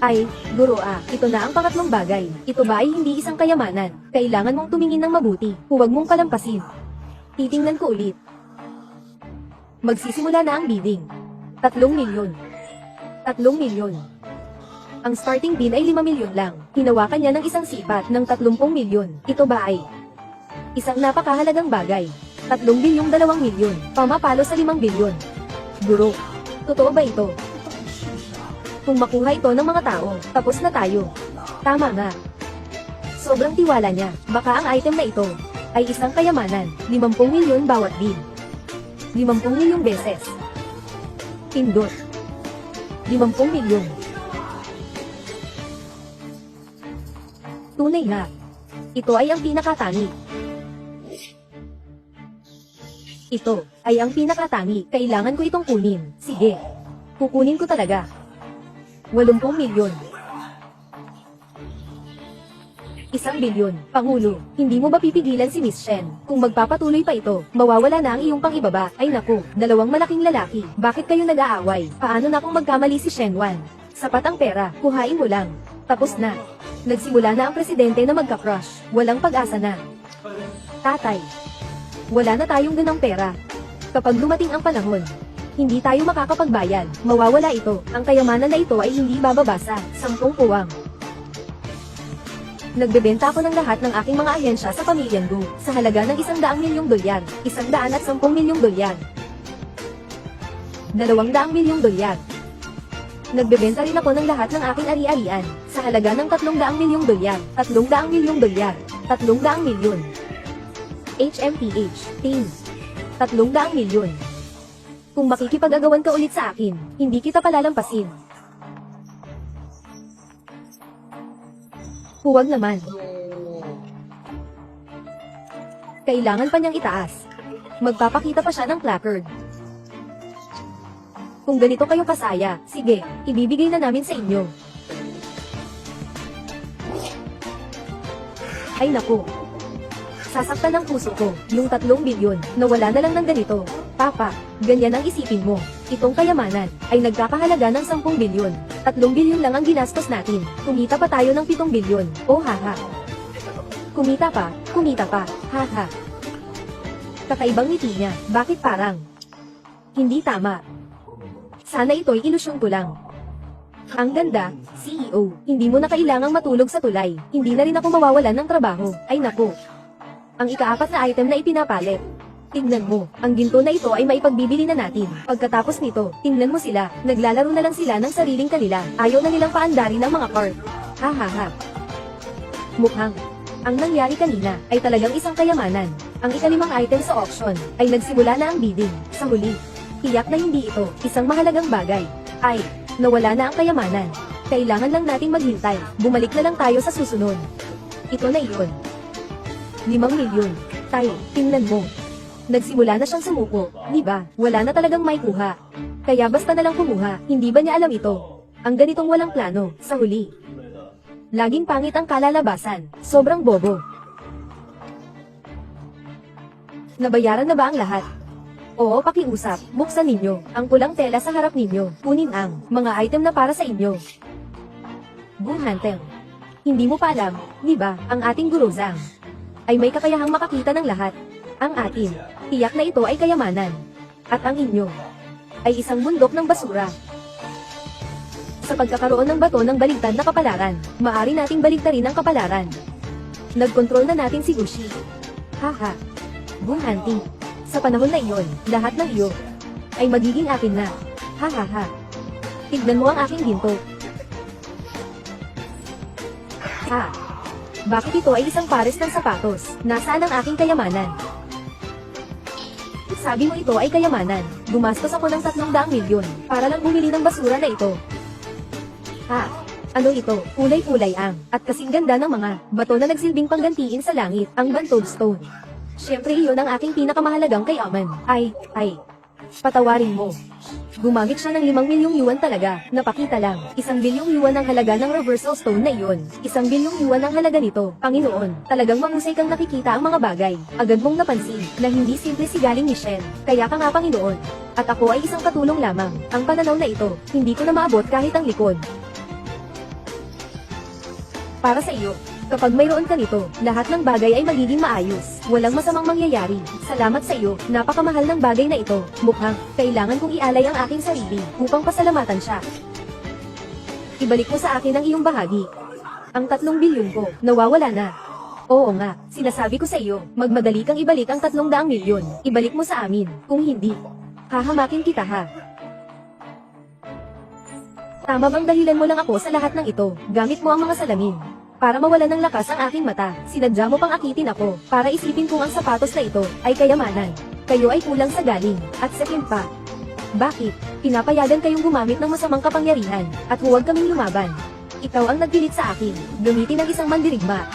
Ay, guro ito na ang pangatlong bagay. Ito ba ay hindi isang kayamanan? Kailangan mong tumingin ng mabuti. Huwag mong kalampasin. Titingnan ko ulit. Magsisimula na ang bidding. 3 milyon. 3 milyon. Ang starting bid ay 5 milyon lang. Hinawakan niya ng isang sipat ng 30 milyon. Ito ba ay isang napakahalagang bagay? 3 bilyong 2 milyon. Pamapalo sa 5 bilyon. Guro, totoo ba ito? Kung makuha ito ng mga tao, tapos na tayo. Tama nga. Sobrang tiwala niya. Baka ang item na ito ay isang kayamanan. 50 milyon bawat bid. 50 milyong beses. Pindot. 50 milyon. Tunay nga. Ito ay ang pinakatangi. Ito ay ang pinakatangi. Kailangan ko itong kunin. Sige. Kukunin ko talaga. 80 milyon. 1 bilyon. Pangulo, hindi mo ba pipigilan si Miss Shen? Kung magpapatuloy pa ito, mawawala na ang iyong pang-ibaba. Ay naku, dalawang malaking lalaki. Bakit kayo nag-aaway? Paano na kung magkamali si Shen Wan? Sapat ang pera, kuhain mo lang. Tapos na. Nagsimula na ang presidente na magka-crush. Walang pag-asa na. Tatay, wala na tayong ganang pera. Kapag dumating ang panahon, hindi tayo makakapagbayad. Mawawala ito. Ang kayamanan na ito ay hindi bababa sa 10 puwang. Nagbebenta ako ng lahat ng aking mga ahensya sa Pamilya Go sa halaga ng $100 milyong dolyar, $110 milyong dolyar, $200 milyong dolyar. Nagbebenta rin ako ng lahat ng aking ari-arian sa halaga ng $300 milyong dolyar, $300 milyong dolyar, 300 milyon. HMPH, Team, 300 milyon. Kung makikipag-agawan ka ulit sa akin, hindi kita palalampasin. Huwag naman. Kailangan pa niyang itaas. Magpapakita pa siya ng placard. Kung ganito kayo kasaya, sige, ibibigay na namin sa inyo. Ay naku. Sasaktan ng puso ko, yung 3 bilyon, na wala na lang ng ganito. Papa, ganyan ang isipin mo. Itong kayamanan, ay nagkakahalaga ng 10 bilyon. 3 bilyon lang ang ginastos natin. Kumita pa tayo ng 7 bilyon. Oh haha. Kumita pa, haha. Kakaibang ngiti niya, bakit parang? Hindi tama. Sana ito'y ilusyon ko lang. Ang ganda, CEO, hindi mo na kailangang matulog sa tulay. Hindi na rin ako mawawalan ng trabaho. Ay naku. Ang ika-4 na item na ipinapalit. Tingnan mo, ang ginto na ito ay maipagbibili na natin. Pagkatapos nito, tingnan mo sila, naglalaro na lang sila ng sariling kanila. Ayaw na nilang paandarin ng mga cart. Ha ha ha. Mukhang, ang nangyari kanina ay talagang isang kayamanan. Ang ika-5 item sa auction ay nagsimula na ang bidding. Sa huli, tiyak na hindi ito isang mahalagang bagay. Ay, nawala na ang kayamanan. Kailangan lang nating maghintay. Bumalik na lang tayo sa susunod. Ito na iyon. 5 milyon. Tay, tingnan mo. Nagsimula na siyang sumuko, di ba? Wala na talagang may kuha. Kaya basta na lang kumuha, hindi ba niya alam ito? Ang ganitong walang plano, sa huli. Laging pangit ang kalalabasan, sobrang bobo. Nabayaran na ba ang lahat? Oo, pakiusap, buksan ninyo, ang pulang tela sa harap ninyo, kunin ang mga item na para sa inyo. Boom Hunter. Hindi mo pa alam, di ba, ang ating guruzang ay may kakayahang makakita ng lahat. Ang atin, tiyak na ito ay kayamanan. At ang inyo, ay isang bundok ng basura. Sa pagkakaroon ng bato ng baligtad na kapalaran, maaari nating baligtarin ang kapalaran. Nagkontrol na natin si Gushi. Haha. Boom hunting. Sa panahon na iyon, lahat ng iyo, ay magiging akin na. Hahaha. Tignan mo ang aking ginto. Ha. Bakit ito ay isang pares ng sapatos? Nasaan ang aking kayamanan? Sabi mo ito ay kayamanan. Gumastos ako ng 300 milyon para lang bumili ng basura na ito. Ha? Ano ito? Kulay-kulay ang at kasing ganda ng mga bato na nagsilbing panggantiin sa langit, ang Bantog Stone. Siyempre iyon ang aking pinakamahalagang kayaman. Ay. Patawarin mo. Gumamit siya ng 5 milyong yuan talaga. Napakita lang. 1 bilyong yuan ang halaga ng reversal stone na iyon. 1 bilyong yuan ang halaga nito. Panginoon, talagang mahusay kang nakikita ang mga bagay. Agad mong napansin na hindi simple si galing ni Shen. Kaya ka nga Panginoon. At ako ay isang katulong lamang. Ang pananaw na ito, hindi ko na maabot kahit ang likod. Para sa iyo. Kapag mayroon ka nito, lahat ng bagay ay magiging maayos. Walang masamang mangyayari. Salamat sa iyo, napakamahal ng bagay na ito. Mukhang, kailangan kong ialay ang aking sarili, upang pasalamatan siya. Ibalik mo sa akin ang iyong bahagi. Ang 3 bilyon ko, nawawala na. Oo nga, sinasabi ko sa iyo, magmadali kang ibalik ang 300 milyon. Ibalik mo sa amin, kung hindi, hahamakin kita ha. Tama bang dahilan mo lang ako sa lahat ng ito? Gamit mo ang mga salamin. Para mawala ng lakas ang aking mata, sinadya mo pang akitin ako, para isipin kong ang sapatos na ito, ay kayamanan. Kayo ay kulang sa galing, at second pa. Bakit? Pinapayagan kayong gumamit ng masamang kapangyarihan, at huwag kaming lumaban. Ikaw ang nagpilit sa akin, gamitin ang isang mandirigma.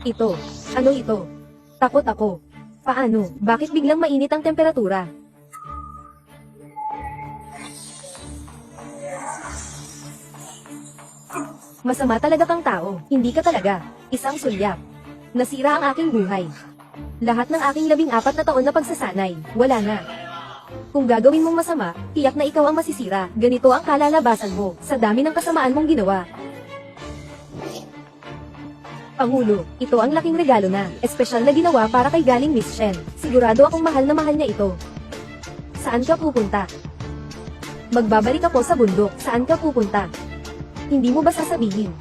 Ito. Ano ito? Takot ako. Paano? Bakit biglang mainit ang temperatura? Masama talaga kang tao. Hindi ka talaga. Isang sulyap. Nasira ang aking buhay. Lahat ng aking 14 na taon na pagsasanay, wala na. Kung gagawin mong masama, tiyak na ikaw ang masisira. Ganito ang kalalabasan mo, sa dami ng kasamaan mong ginawa. Pangulo, ito ang laking regalo na, espesyal na ginawa para kay galing Miss Shen. Sigurado akong mahal na mahal niya ito. Saan ka pupunta? Magbabalik ako sa bundok. Saan ka pupunta? Hindi mo ba sasabihin?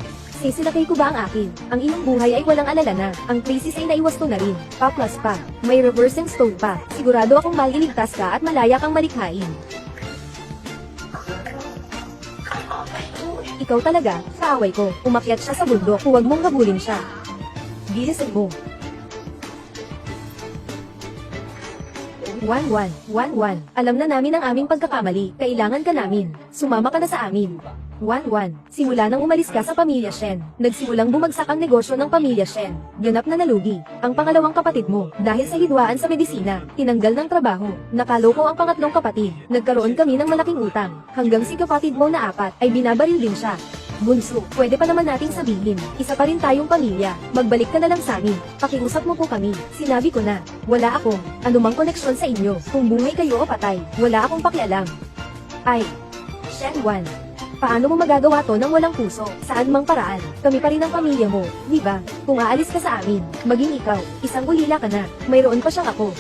Sisilakay ko ba ang akin? Ang iyong buhay ay walang alala na. Ang crisis ay naiwasto na rin. Pa-plus pa. May reversing stone pa. Sigurado akong maliligtas ka at malaya kang malikhain. Ikaw talaga, kaaway ko. Umakyat siya sa bundok. Huwag mong habulin siya. Gilisin mo. 1-1. Alam na namin ang aming pagkakamali. Kailangan ka namin. Sumama ka na sa amin. 1-1. Simula nang umalis ka sa pamilya Shen, nagsimulang bumagsak ang negosyo ng pamilya Shen. Ganap na nalugi. Ang pangalawang kapatid mo, dahil sa hidwaan sa medisina, tinanggal ng trabaho. Nakaloko ang pangatlong kapatid. Nagkaroon kami ng malaking utang. Hanggang si kapatid mo na 4 ay binabaril din siya. Bunso, pwede pa naman nating sabihin, isa pa rin tayong pamilya. Magbalik ka na lang sa amin. Pakiusap mo po kami. Sinabi ko na, wala akong anumang koneksyon sa inyo. Kung buhay kayo o patay, wala akong pakialam. Ay, Shen 1. Paano mo magagawa to ng walang puso? Saan mang paraan? Kami pa rin ang pamilya mo, di ba? Kung aalis ka sa amin, maging ikaw, isang ulila ka na, mayroon pa siyang ako.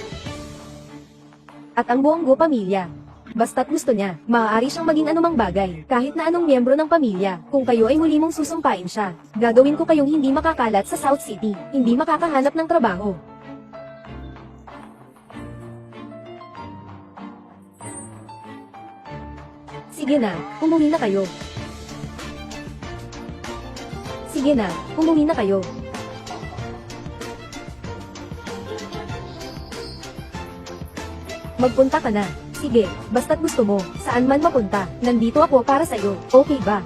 At ang buong Go pamilya. Basta't gusto niya, maaari siyang maging anumang bagay, kahit na anong miyembro ng pamilya. Kung kayo ay muli mong susumpain siya, gagawin ko kayong hindi makakalat sa South City, hindi makakahanap ng trabaho. Sige na, umuwi na kayo. Sige na, umuwi na kayo. Magpunta ka na. Sige, basta't gusto mo, saan man mapunta, nandito ako para sa'yo, okay ba?